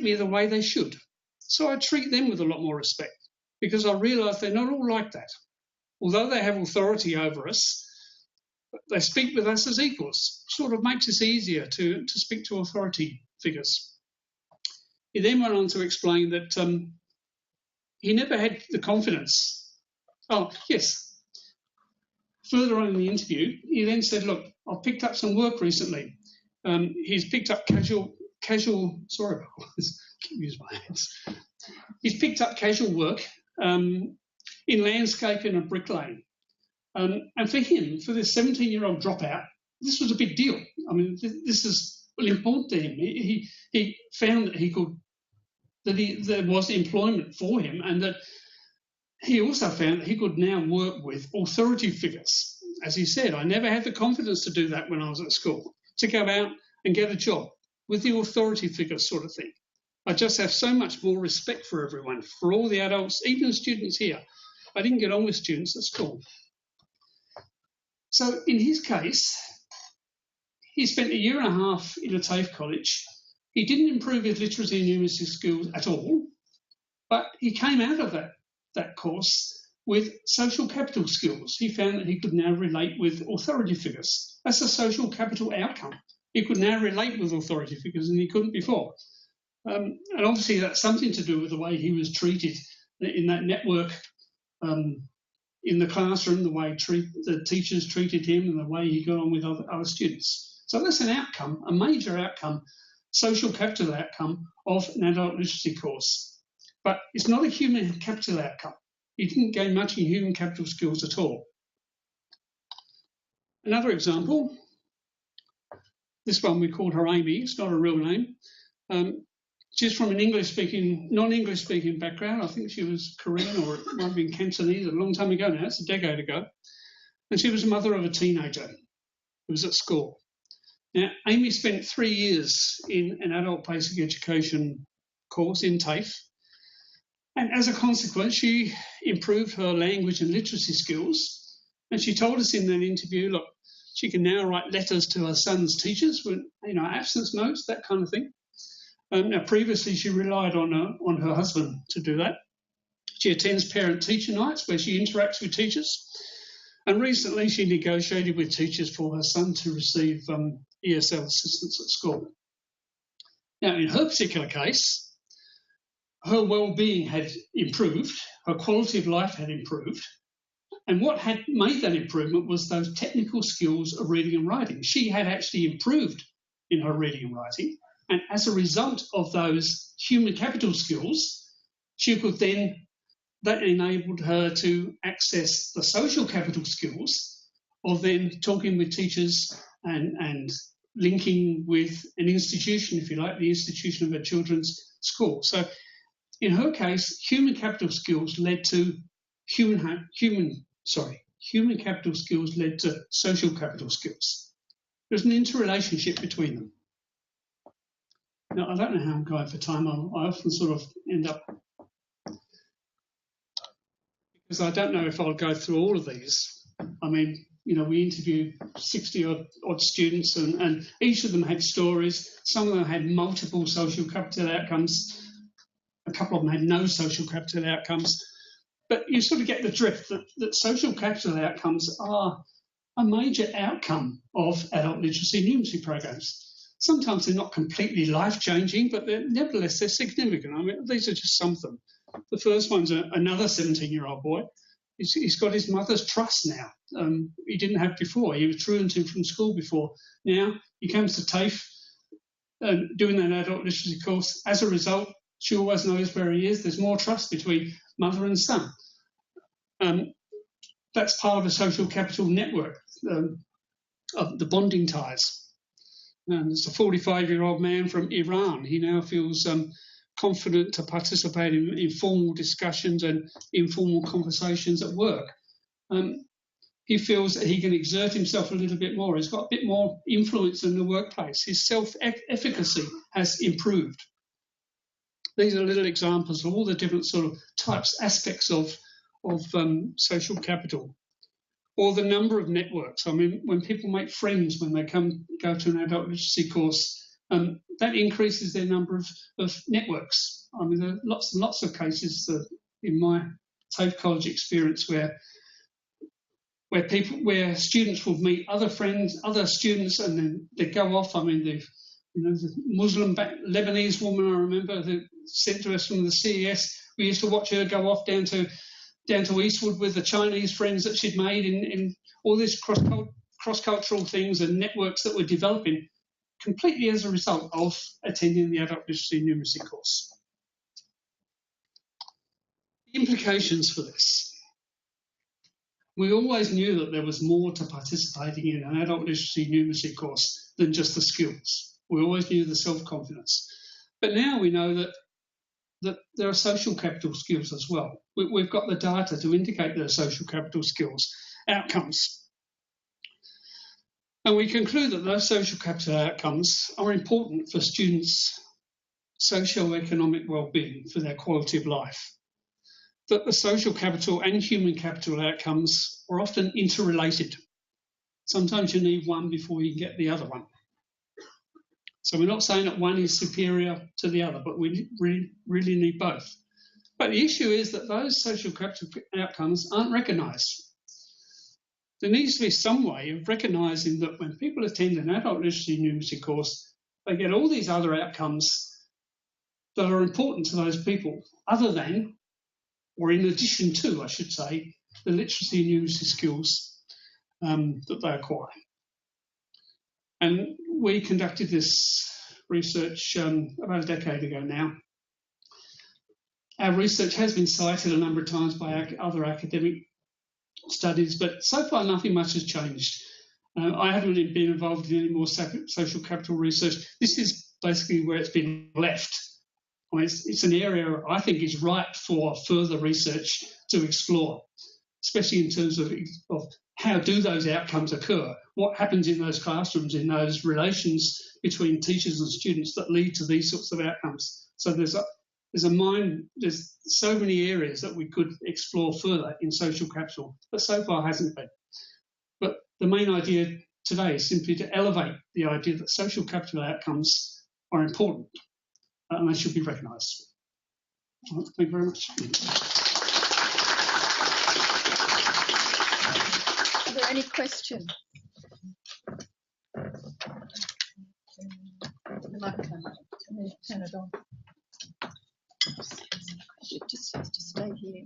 me the way they should. So I treat them with a lot more respect because I realise they're not all like that. Although they have authority over us, they speak with us as equals. Sort of makes it easier to speak to authority figures. He then went on to explain that he never had the confidence. Oh, yes. Further on in the interview, he then said, look, I've picked up some work recently. He's picked up sorry about this, use my hands. He's picked up casual work in landscaping and bricklaying. And for him, for this 17-year-old dropout, this was a big deal. I mean, this is important to him. He found that there was employment for him, and that he also found that he could now work with authority figures. As he said, I never had the confidence to do that when I was at school, to go out and get a job with the authority figures sort of thing. I just have so much more respect for everyone, for all the adults, even students here. I didn't get on with students at school. So in his case, he spent a year and a half in a TAFE college. He didn't improve his literacy and numeracy skills at all, but he came out of that course with social capital skills. He found that he could now relate with authority figures. That's a social capital outcome. He could now relate with authority figures and he couldn't before. And obviously that's something to do with the way he was treated in that network, in the classroom, the way the teachers treated him and the way he got on with other students. So that's an outcome, a major outcome, social capital outcome of an adult literacy course. But it's not a human capital outcome. He didn't gain much in human capital skills at all. Another example, this one we called her Amy. It's not a real name. She's from an non-English speaking background. I think she was Korean, or it might have been Cantonese a long time ago now. It's a decade ago. And she was the mother of a teenager who was at school. Now, Amy spent 3 years in an adult basic education course in TAFE. And as a consequence, she improved her language and literacy skills. And she told us in that interview, look, she can now write letters to her son's teachers with, absence notes, that kind of thing. Now, previously, she relied on her husband to do that. She attends parent-teacher nights where she interacts with teachers. And recently she negotiated with teachers for her son to receive ESL assistance at school. Now, in her particular case, her well-being had improved, her quality of life had improved, and what had made that improvement was those technical skills of reading and writing. She had actually improved in her reading and writing, and as a result of those human capital skills, she could then, that enabled her to access the social capital skills of then talking with teachers and linking with an institution, if you like, the institution of her children's school. So in her case, human capital skills led to human capital skills led to social capital skills. There's an interrelationship between them. Now, I don't know how I'm going for time. I often sort of end up, because I don't know if I'll go through all of these. I mean, you know, we interviewed 60 odd students and each of them had stories. Some of them had multiple social capital outcomes. A couple of them had no social capital outcomes. But you sort of get the drift that social capital outcomes are a major outcome of adult literacy and numeracy programs. Sometimes they're not completely life-changing, but nevertheless they're significant. I mean, these are just some of them. The first one's another 17-year-old boy. He's got his mother's trust now. He didn't have before. He was truanting from school before. Now he comes to TAFE doing an adult literacy course. As a result, she always knows where he is. There's more trust between mother and son. That's part of a social capital network of the bonding ties. It's a 45-year-old man from Iran. He now feels confident to participate in informal discussions and informal conversations at work. He feels that he can exert himself a little bit more. He's got a bit more influence in the workplace. His self-efficacy has improved. These are little examples of all the different sort of types, aspects of social capital. Or the number of networks. I mean, when people make friends when they go to an adult literacy course, that increases their number of networks. I mean, there are lots and lots of cases in my TAFE college experience where students will meet other friends, other students, and then they go off. I mean, the Muslim Lebanese woman I remember who sent to us from the CES. We used to watch her go off down to Eastwood with the Chinese friends that she'd made in all these cross-cultural things and networks that were developing completely as a result of attending the adult literacy and numeracy course. The implications for this. We always knew that there was more to participating in an adult literacy and numeracy course than just the skills. We always knew the self-confidence. But now we know that there are social capital skills as well. We've got the data to indicate there are social capital skills outcomes. And we conclude that those social capital outcomes are important for students' socio-economic well-being, for their quality of life. That the social capital and human capital outcomes are often interrelated. Sometimes you need one before you get the other one. So we're not saying that one is superior to the other, but we really need both. But the issue is that those social capital outcomes aren't recognised. There needs to be some way of recognising that when people attend an adult literacy and numeracy course, they get all these other outcomes that are important to those people, other than, or in addition to, I should say, the literacy and numeracy skills that they acquire. And we conducted this research about a decade ago now. Our research has been cited a number of times by other academic studies, but so far nothing much has changed. I haven't been involved in any more social capital research. This is basically where it's been left. I mean, it's an area I think is ripe for further research to explore, especially in terms of how do those outcomes occur? What happens in those classrooms, in those relations between teachers and students that lead to these sorts of outcomes? So there's so many areas that we could explore further in social capital, but so far hasn't been. But the main idea today is simply to elevate the idea that social capital outcomes are important and they should be recognised. Thank you very much. Any question? The microphone. Turn it on. Just stay here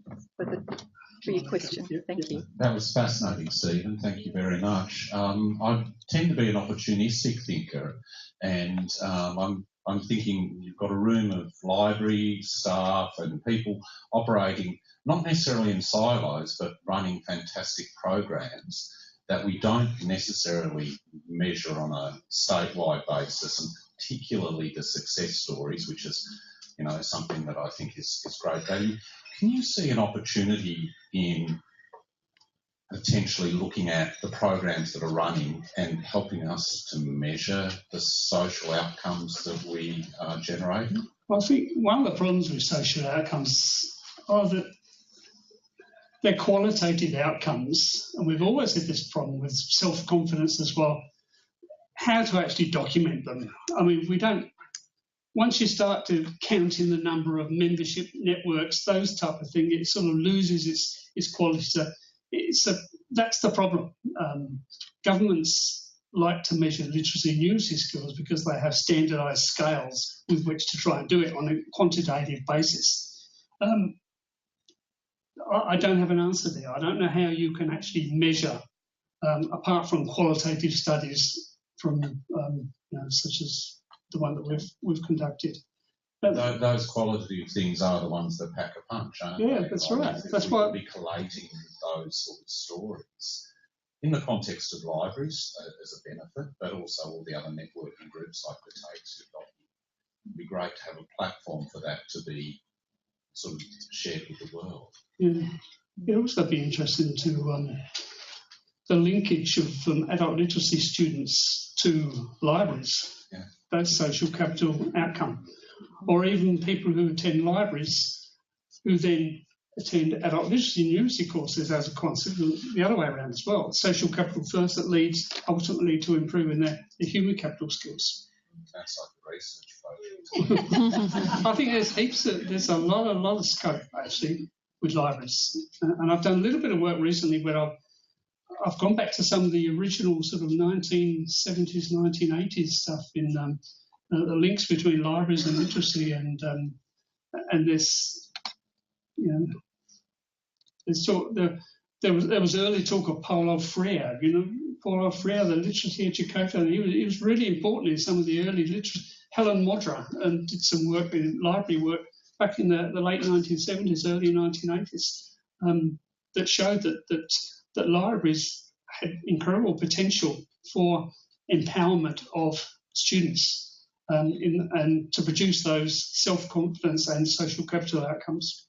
for your question. Thank you. That was fascinating, Stephen. Thank you very much. I tend to be an opportunistic thinker, and I'm thinking you've got a room of library staff and people operating not necessarily in silos, but running fantastic programs that we don't necessarily measure on a statewide basis, and particularly the success stories, which is, you know, something that I think is great value. Can you see an opportunity in potentially looking at the programs that are running and helping us to measure the social outcomes that we are generating? Well, I think one of the problems with social outcomes are that they're qualitative outcomes, and we've always had this problem with self-confidence as well, how to actually document them. I mean, we don't, once you start to count in the number of membership networks, those type of things, it sort of loses its quality. So that's the problem. Governments like to measure literacy and numeracy skills because they have standardised scales with which to try and do it on a quantitative basis. I don't have an answer there. I don't know how you can actually measure, apart from qualitative studies from such as the one that we've conducted. Those qualitative things are the ones that pack a punch, aren't they? Yeah, that's right. That's why we'll be collating those sort of stories in the context of libraries as a benefit, but also all the other networking groups like the TAKES you've got. It'd be great to have a platform for that to be sort of shared with the world. Yeah. It'd also be interesting to the linkage of adult literacy students to libraries. Yeah. That's social capital outcome. Or even people who attend libraries who then attend adult literacy and numeracy courses as a consequence, the other way around as well. Social capital first that leads ultimately to improving their human capital skills. That's like the research project. I think there's a lot of scope actually with libraries. And I've done a little bit of work recently where I've gone back to some of the original sort of 1970s, 1980s stuff in the links between libraries and literacy, and this, you know, there was early talk of Paulo Freire, Paulo Freire, the literacy educator, and he was really important in some of the early literacy. Helen Modra and did some work in library work back in the late 1970s, early 1980s, that showed that libraries had incredible potential for empowerment of students. And to produce those self-confidence and social capital outcomes.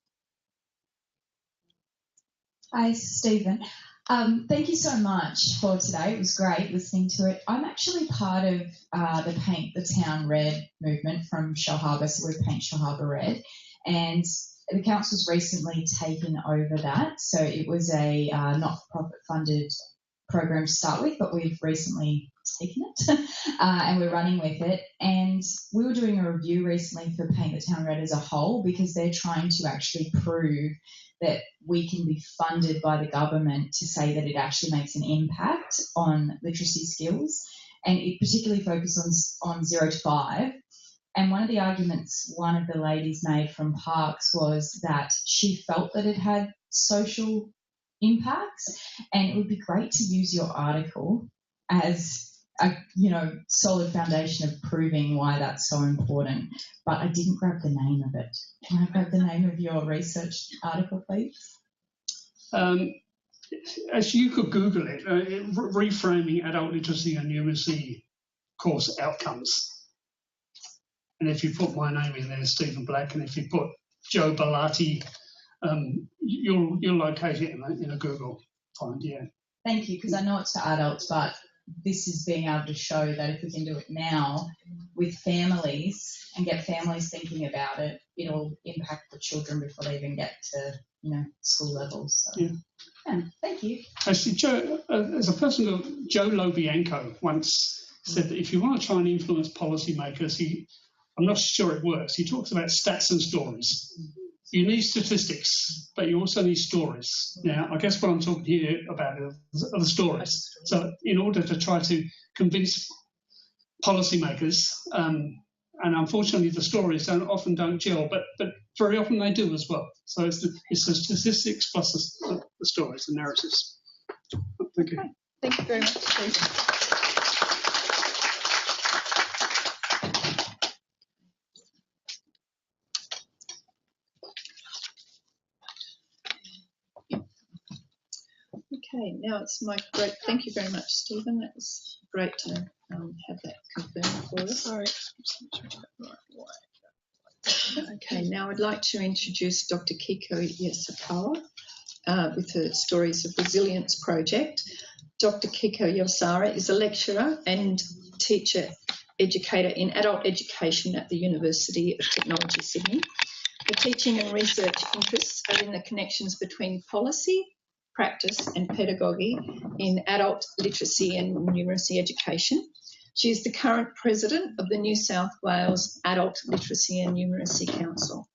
Hi, Stephen. Thank you so much for today. It was great listening to it. I'm actually part of the Paint the Town Red movement from Shellharbour, so we Paint Shellharbour Red. And the council's recently taken over that. So it was a not-for-profit funded program to start with, but we've recently taken it and we're running with it. And we were doing a review recently for Paint the Town Red as a whole, because they're trying to actually prove that we can be funded by the government to say that it actually makes an impact on literacy skills, and it particularly focuses on 0 to 5. And one of the arguments one of the ladies made from Parks was that she felt that it had social impacts, and it would be great to use your article as a solid foundation of proving why that's so important. But I didn't grab the name of it. Can I grab the name of your research article, please? As you could Google it, reframing adult literacy and numeracy course outcomes. And if you put my name in there, Stephen Black, and if you put Joe Bellotti, you'll locate it in a Google find, yeah. Thank you, because I know it's for adults, but this is being able to show that if we can do it now with families and get families thinking about it, it'll impact the children before they even get to, school levels. So, yeah, thank you. Actually, Joe, as a person called Joe Lobianco once said that if you want to try and influence policymakers, I'm not sure it works. He talks about stats and stories. you need statistics, but you also need stories. Now, I guess what I'm talking here about are the stories. So in order to try to convince policymakers, and unfortunately the stories often don't gel, but very often they do as well. So it's the statistics plus the stories, the narratives. Thank you. Okay. Thank you very much, Stephen. Okay, now it's my great, thank you very much, Stephen. That was great to have that confirmed for us. Sorry. Okay, now I'd like to introduce Dr. Kiko Yosakawa with her Stories of Resilience project. Dr. Kiko Yosara is a lecturer and teacher educator in adult education at the University of Technology, Sydney. Her teaching and research interests are in the connections between policy, practice and pedagogy in adult literacy and numeracy education. She is the current president of the New South Wales Adult Literacy and Numeracy Council.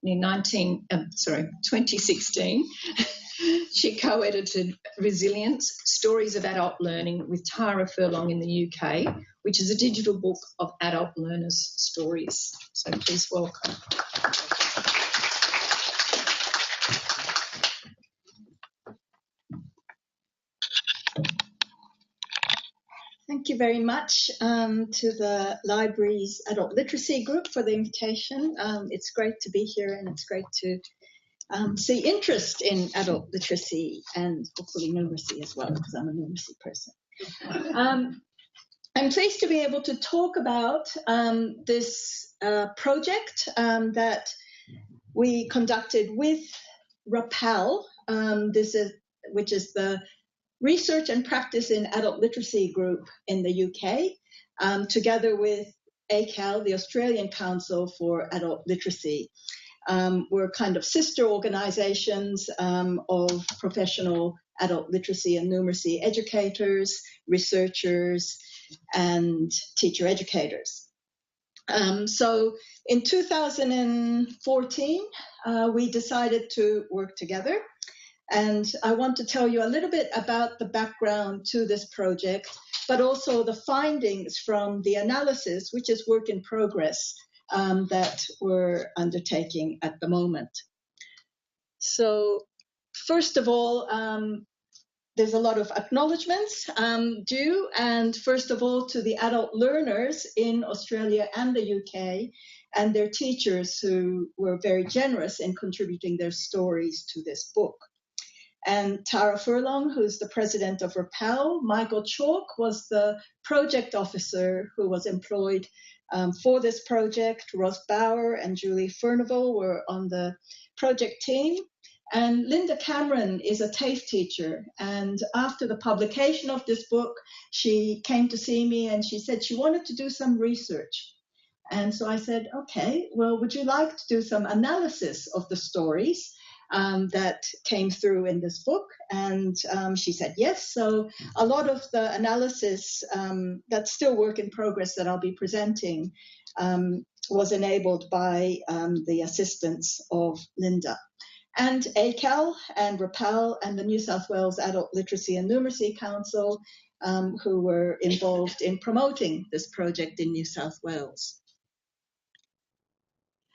In 2016, she co-edited Resilience, Stories of Adult Learning with Tara Furlong in the UK, which is a digital book of adult learners' stories. So please welcome. Thank you very much to the library's adult literacy group for the invitation. It's great to be here, and it's great to see interest in adult literacy and hopefully numeracy as well, because I'm a numeracy person. I'm pleased to be able to talk about this project that we conducted with RAPAL, which is the Research and Practice in Adult Literacy group in the UK, together with ACAL, the Australian Council for Adult Literacy. We're kind of sister organisations of professional adult literacy and numeracy educators, researchers, and teacher educators. So in 2014, we decided to work together. And I want to tell you a little bit about the background to this project, but also the findings from the analysis, which is work in progress, that we're undertaking at the moment. So first of all, there's a lot of acknowledgements due, and first of all to the adult learners in Australia and the UK and their teachers who were very generous in contributing their stories to this book. And Tara Furlong, who's the president of RAPAL, Michael Chalk was the project officer who was employed for this project. Ross Bauer and Julie Furnival were on the project team. And Linda Cameron is a TAFE teacher. And after the publication of this book, she came to see me and she said she wanted to do some research. And so I said, okay, well, would you like to do some analysis of the stories that came through in this book? And she said yes. So a lot of the analysis, that's still work in progress that I'll be presenting, was enabled by the assistance of Linda. And ACAL and RAPAL and the New South Wales Adult Literacy and Numeracy Council, who were involved in promoting this project in New South Wales.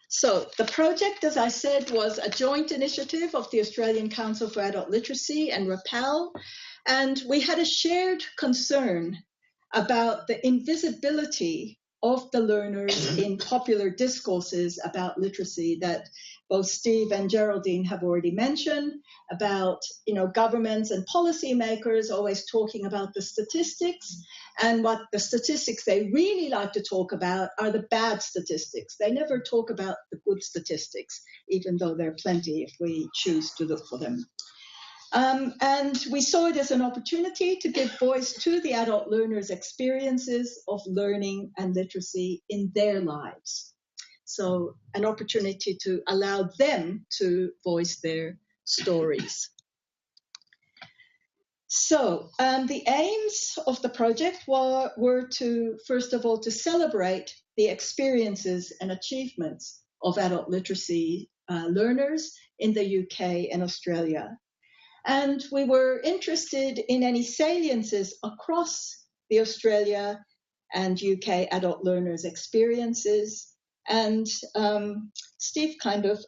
So the project, as I said, was a joint initiative of the Australian Council for Adult Literacy and RAPAL, and we had a shared concern about the invisibility of the learners in popular discourses about literacy that both Steve and Geraldine have already mentioned, about governments and policymakers always talking about the statistics, and what the statistics they really like to talk about are the bad statistics. They never talk about the good statistics, even though there are plenty if we choose to look for them. And we saw it as an opportunity to give voice to the adult learners' experiences of learning and literacy in their lives. So an opportunity to allow them to voice their stories. So the aims of the project were to, first of all, to celebrate the experiences and achievements of adult literacy learners in the UK and Australia. And we were interested in any saliences across the Australia and UK adult learners' experiences. And Steve kind of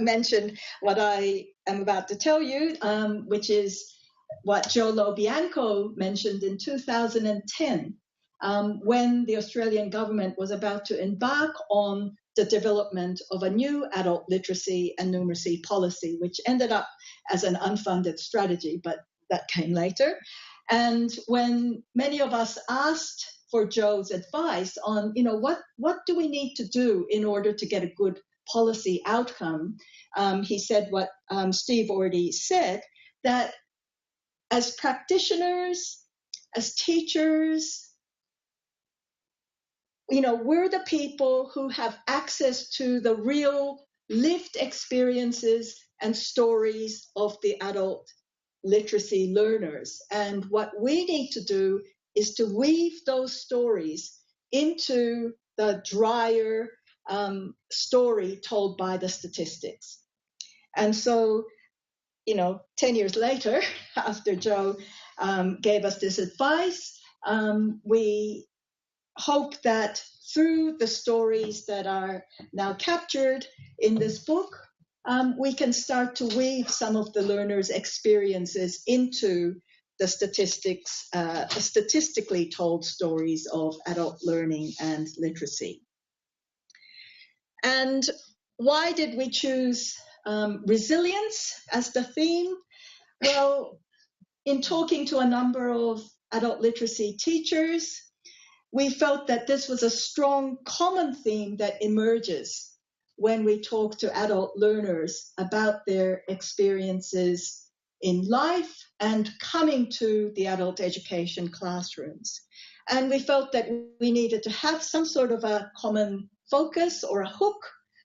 mentioned what I am about to tell you, which is what Joe Lobianco mentioned in 2010, when the Australian government was about to embark on the development of a new adult literacy and numeracy policy, which ended up as an unfunded strategy, but that came later. And when many of us asked for Joe's advice on, what do we need to do in order to get a good policy outcome, he said what Steve already said, that as practitioners, as teachers, we're the people who have access to the real lived experiences and stories of the adult literacy learners. And what we need to do is to weave those stories into the drier story told by the statistics. And so, 10 years later, after Joe gave us this advice, we hope that through the stories that are now captured in this book, we can start to weave some of the learners' experiences into the statistically told stories of adult learning and literacy. And why did we choose resilience as the theme? Well, in talking to a number of adult literacy teachers, we felt that this was a strong common theme that emerges when we talk to adult learners about their experiences in life and coming to the adult education classrooms. And we felt that we needed to have some sort of a common focus or a hook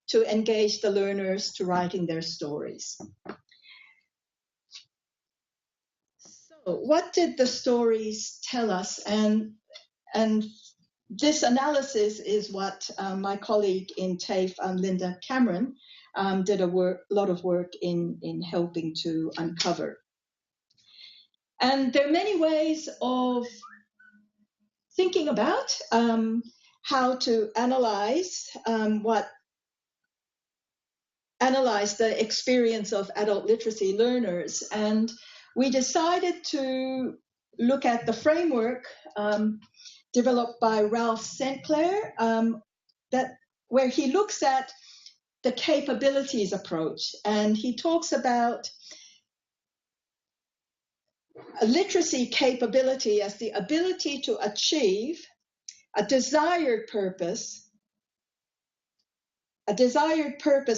to engage the learners to writing their stories. So what did the stories tell us? And this analysis is what my colleague in TAFE, Linda Cameron, did a lot of work in helping to uncover. And there are many ways of thinking about how to analyze the experience of adult literacy learners. And we decided to look at the framework developed by Ralph St. Clair, where he looks at the capabilities approach. And he talks about a literacy capability as the ability to achieve a desired purpose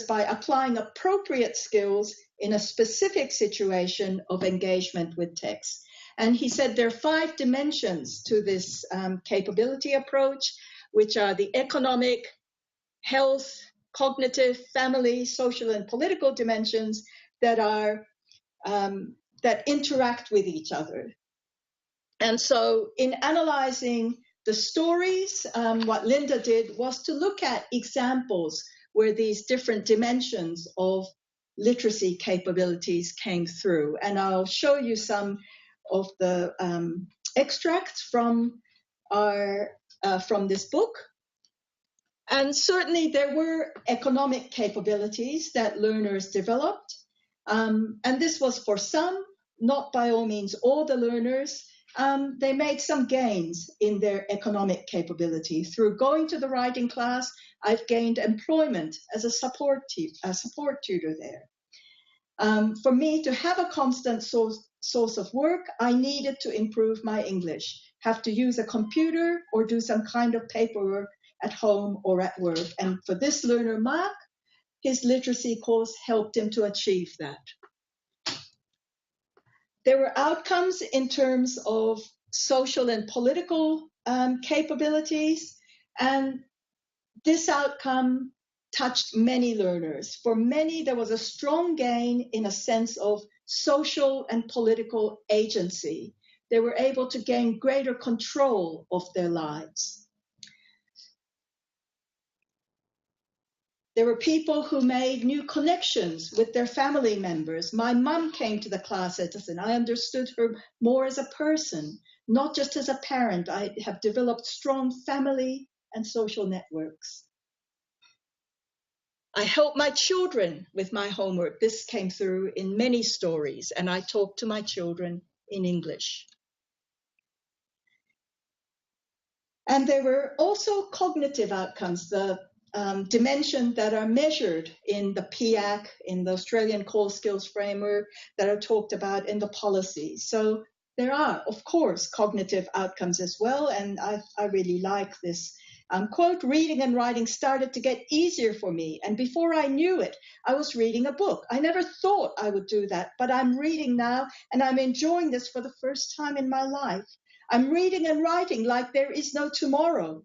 by applying appropriate skills in a specific situation of engagement with text. And he said there are 5 dimensions to this capability approach, which are the economic, health, cognitive, family, social, and political dimensions that are that interact with each other. And so in analyzing the stories, what Linda did was to look at examples where these different dimensions of literacy capabilities came through. And I'll show you some of the extracts from this book. And certainly there were economic capabilities that learners developed. And this was for some, not by all means all the learners. They made some gains in their economic capability. Through going to the writing class, I've gained employment as a support tutor there. For me to have a constant source of work, I needed to improve my English, have to use a computer or do some kind of paperwork at home or at work. And for this learner, Mark, his literacy course helped him to achieve that. There were outcomes in terms of social and political capabilities, and this outcome touched many learners. For many, there was a strong gain in a sense of social and political agency. They were able to gain greater control of their lives. There were people who made new connections with their family members. My mum came to the classes and I understood her more as a person, not just as a parent. I have developed strong family and social networks. I helped my children with my homework. This came through in many stories, and I talked to my children in English. And there were also cognitive outcomes, the dimensions that are measured in the PIAC, in the Australian Core Skills Framework, that are talked about in the policies. So there are, of course, cognitive outcomes as well, and I really like this quote. Reading and writing started to get easier for me, and before I knew it, I was reading a book. I never thought I would do that, but I'm reading now, and I'm enjoying this for the first time in my life. I'm reading and writing like there is no tomorrow.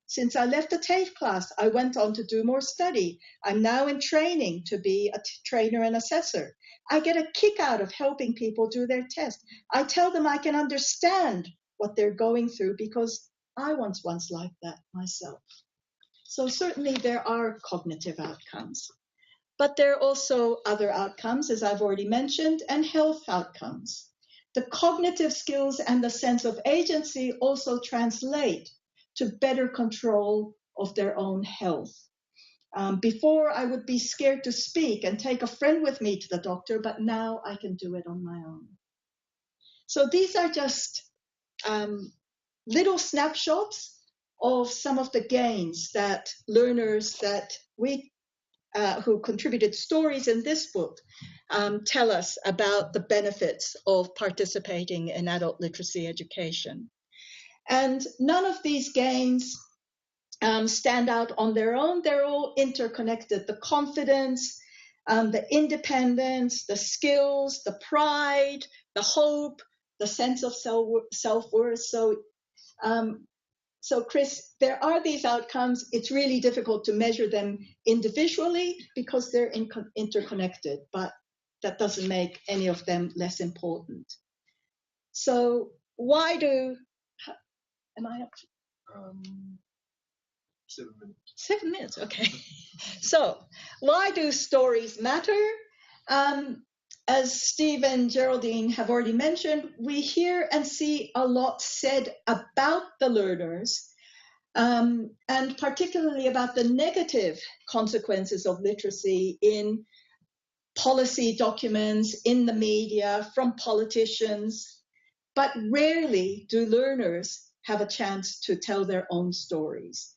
Since I left the TAFE class, I went on to do more study. I'm now in training to be a trainer and assessor. I get a kick out of helping people do their test. I tell them I can understand what they're going through because I once like that myself. So certainly there are cognitive outcomes. But there are also other outcomes, as I've already mentioned, and health outcomes. The cognitive skills and the sense of agency also translate to better control of their own health. Before, I would be scared to speak and take a friend with me to the doctor, but now I can do it on my own. So these are just little snapshots of some of the gains that learners that we who contributed stories in this book tell us about the benefits of participating in adult literacy education. And none of these gains stand out on their own. They're all interconnected. The confidence, the independence, the skills, the pride, the hope, the sense of self-worth. So Chris, there are these outcomes. It's really difficult to measure them individually because they're interconnected, but that doesn't make any of them less important. So why do, am I up to? 7 minutes. 7 minutes, okay. So why do stories matter? As Steve and Geraldine have already mentioned, we hear and see a lot said about the learners, and particularly about the negative consequences of literacy in policy documents, in the media, from politicians, but rarely do learners have a chance to tell their own stories.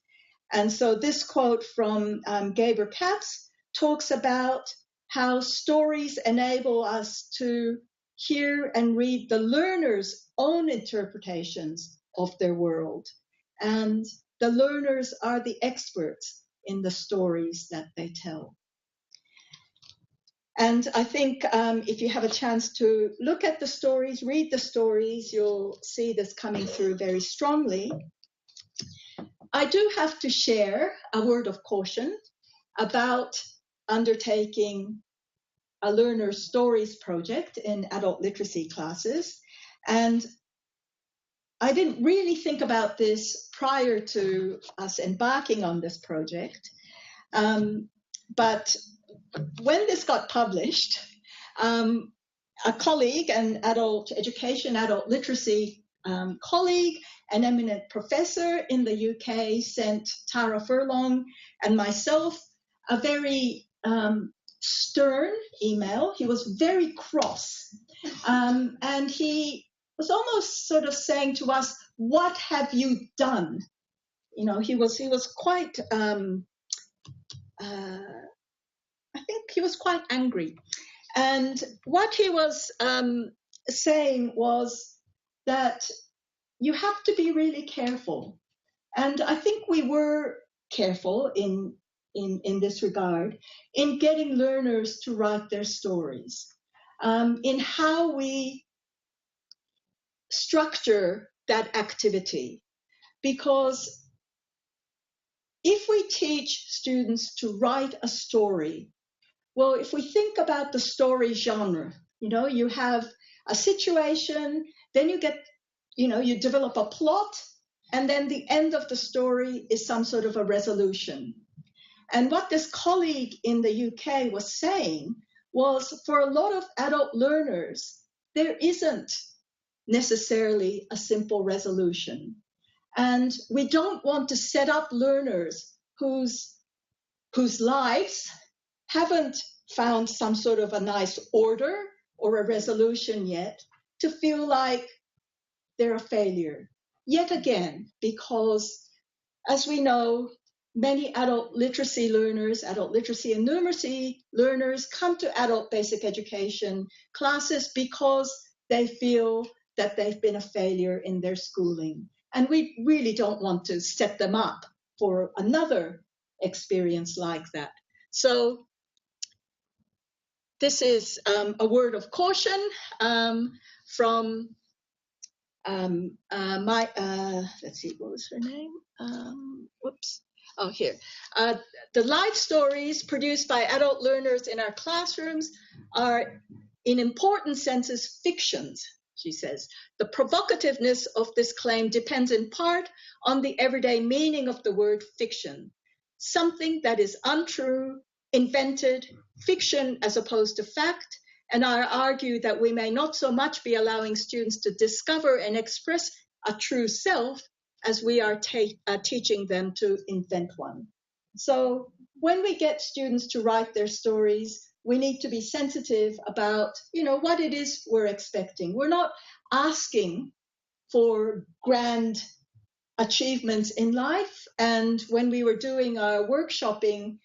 And so this quote from Gaber Katz talks about how stories enable us to hear and read the learner's own interpretations of their world. And the learners are the experts in the stories that they tell. And I think if you have a chance to look at the stories, read the stories, you'll see this coming through very strongly. I do have to share a word of caution about undertaking a learner stories project in adult literacy classes. And I didn't really think about this prior to us embarking on this project. But when this got published, a colleague, an adult education, adult literacy colleague, an eminent professor in the UK, sent Tara Furlong and myself a very stern email. He was very cross, and he was almost sort of saying to us, "What have you done?" You know, he was quite. I think he was quite angry, and what he was saying was that you have to be really careful, and I think we were careful in this regard, in getting learners to write their stories, in how we structure that activity. Because if we teach students to write a story, well, if we think about the story genre, you know, you have a situation, then you get, you know, you develop a plot, and then the end of the story is some sort of a resolution. And what this colleague in the UK was saying was, for a lot of adult learners, there isn't necessarily a simple resolution. And we don't want to set up learners whose lives haven't found some sort of a nice order or a resolution yet to feel like they're a failure. Yet again, because as we know, many adult literacy learners, adult literacy and numeracy learners come to adult basic education classes because they feel that they've been a failure in their schooling. And we really don't want to set them up for another experience like that. So this is a word of caution from let's see, what was her name? Here. The life stories produced by adult learners in our classrooms are, in important senses, fictions, she says. The provocativeness of this claim depends in part on the everyday meaning of the word fiction, something that is untrue, invented, fiction as opposed to fact, and I argue that we may not so much be allowing students to discover and express a true self as we are teaching them to invent one. So when we get students to write their stories, we need to be sensitive about, what it is we're expecting. We're not asking for grand achievements in life. And when we were doing our workshopping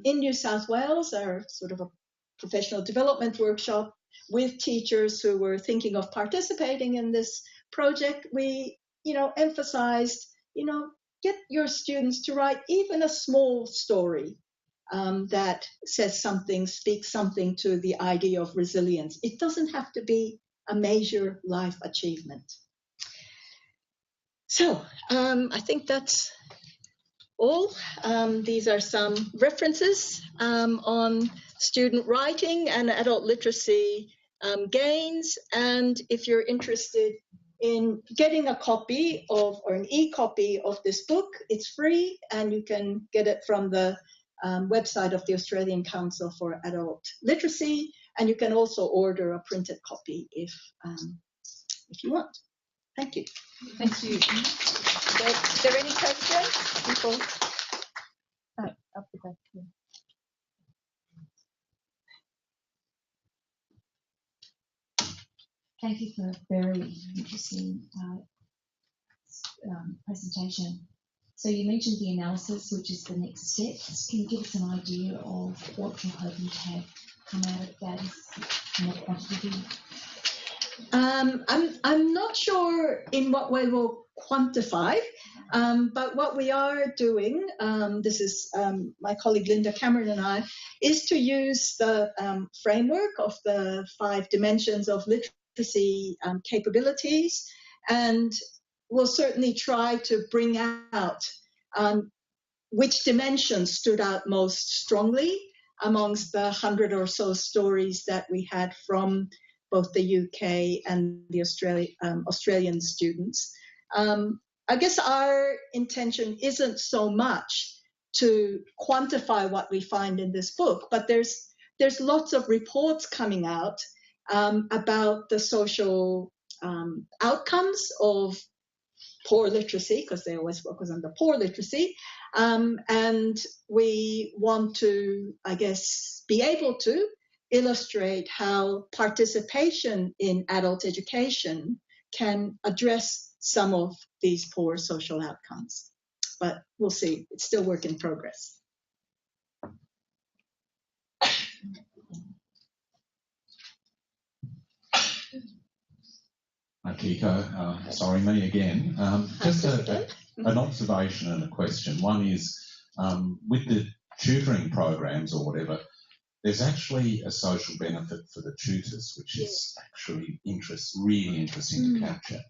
in New South Wales, our sort of a professional development workshop with teachers who were thinking of participating in this project, we, emphasized, get your students to write even a small story that says something, speaks something to the idea of resilience. It doesn't have to be a major life achievement. So I think that's all. These are some references on student writing and adult literacy gains. And if you're interested in getting a copy of, or an e-copy of this book, it's free and you can get it from the website of the Australian Council for Adult Literacy. And you can also order a printed copy if you want. Thank you. Thank you. Is there any questions? People? Up the back here. Thank you for a very interesting presentation. So you mentioned the analysis, which is the next step. Can you give us an idea of what you're hoping to have come out of that and what quantity? I'm not sure in what way we'll quantify, but what we are doing, this is my colleague Linda Cameron and I, is to use the framework of the 5 dimensions of literacy capabilities, and we'll certainly try to bring out which dimensions stood out most strongly amongst the 100 or so stories that we had from both the UK and the Australian students. I guess our intention isn't so much to quantify what we find in this book, but there's lots of reports coming out about the social outcomes of poor literacy, because they always focus on the poor literacy, and we want to, I guess, be able to illustrate how participation in adult education can address some of these poor social outcomes. But we'll see. It's still work in progress. Akiko, sorry, me again. Just an observation and a question. One is, with the tutoring programs or whatever, there's actually a social benefit for the tutors, which is actually really interesting to capture.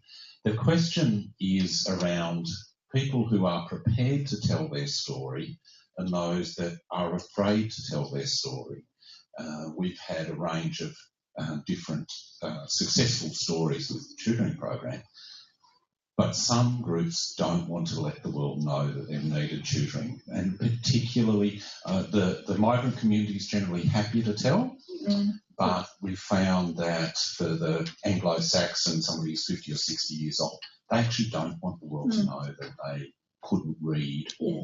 The question is around people who are prepared to tell their story and those that are afraid to tell their story. We've had a range of different successful stories with the tutoring program. But some groups don't want to let the world know that they've needed tutoring, and particularly the migrant community is generally happy to tell, but we found that for the Anglo-Saxon, somebody who's 50 or 60 years old, they actually don't want the world to know that they couldn't read or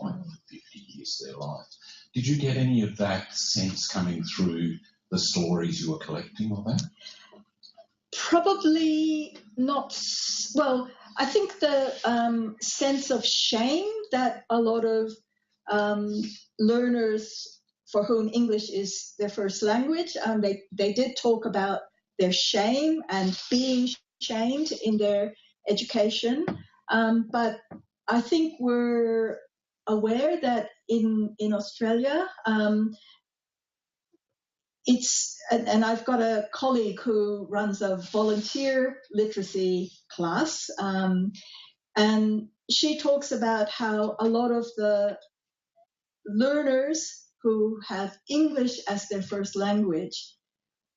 write for 50 years of their life. Did you get any of that sense coming through the stories you were collecting or that? Probably not. Well, I think the sense of shame that a lot of learners for whom English is their first language, they did talk about their shame and being shamed in their education. But I think we're aware that in Australia, and I've got a colleague who runs a volunteer literacy class, and she talks about how a lot of the learners who have English as their first language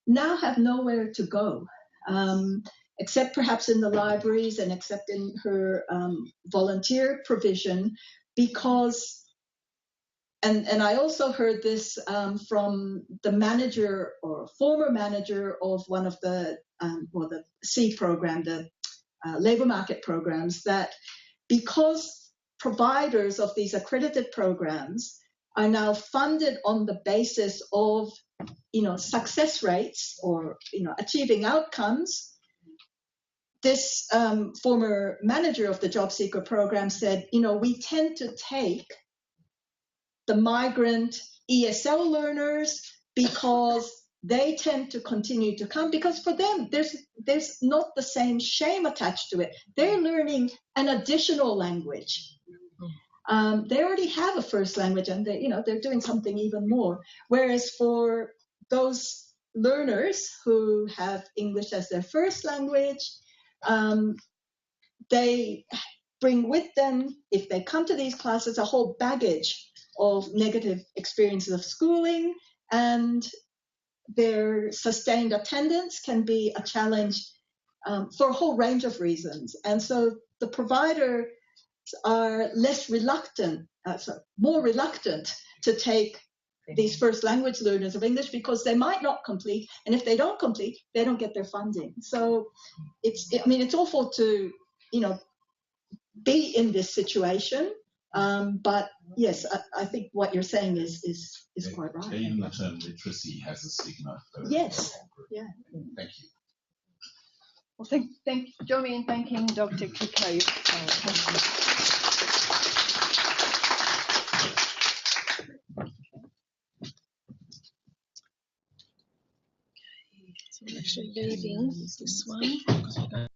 now have nowhere to go, except perhaps in the libraries and except in her volunteer provision, because and I also heard this from the manager or former manager of one of the C program, the labour market programs, that because providers of these accredited programs are now funded on the basis of success rates or achieving outcomes, this former manager of the job seeker program said, we tend to take the migrant ESL learners because they tend to continue to come, because for them there's not the same shame attached to it. They're learning an additional language. They already have a first language, and they're doing something even more. Whereas for those learners who have English as their first language, they bring with them, if they come to these classes, a whole baggage of negative experiences of schooling, and their sustained attendance can be a challenge for a whole range of reasons. And so the providers are more reluctant to take these first language learners of English because they might not complete, and if they don't complete, they don't get their funding. So it's awful to be in this situation. But yes, I think what you're saying is quite right. Even the term literacy has a stigma. Yes. Yeah. Thank you. Well, join me in thanking Dr. Kiko. So I'm actually leaving this one because we're going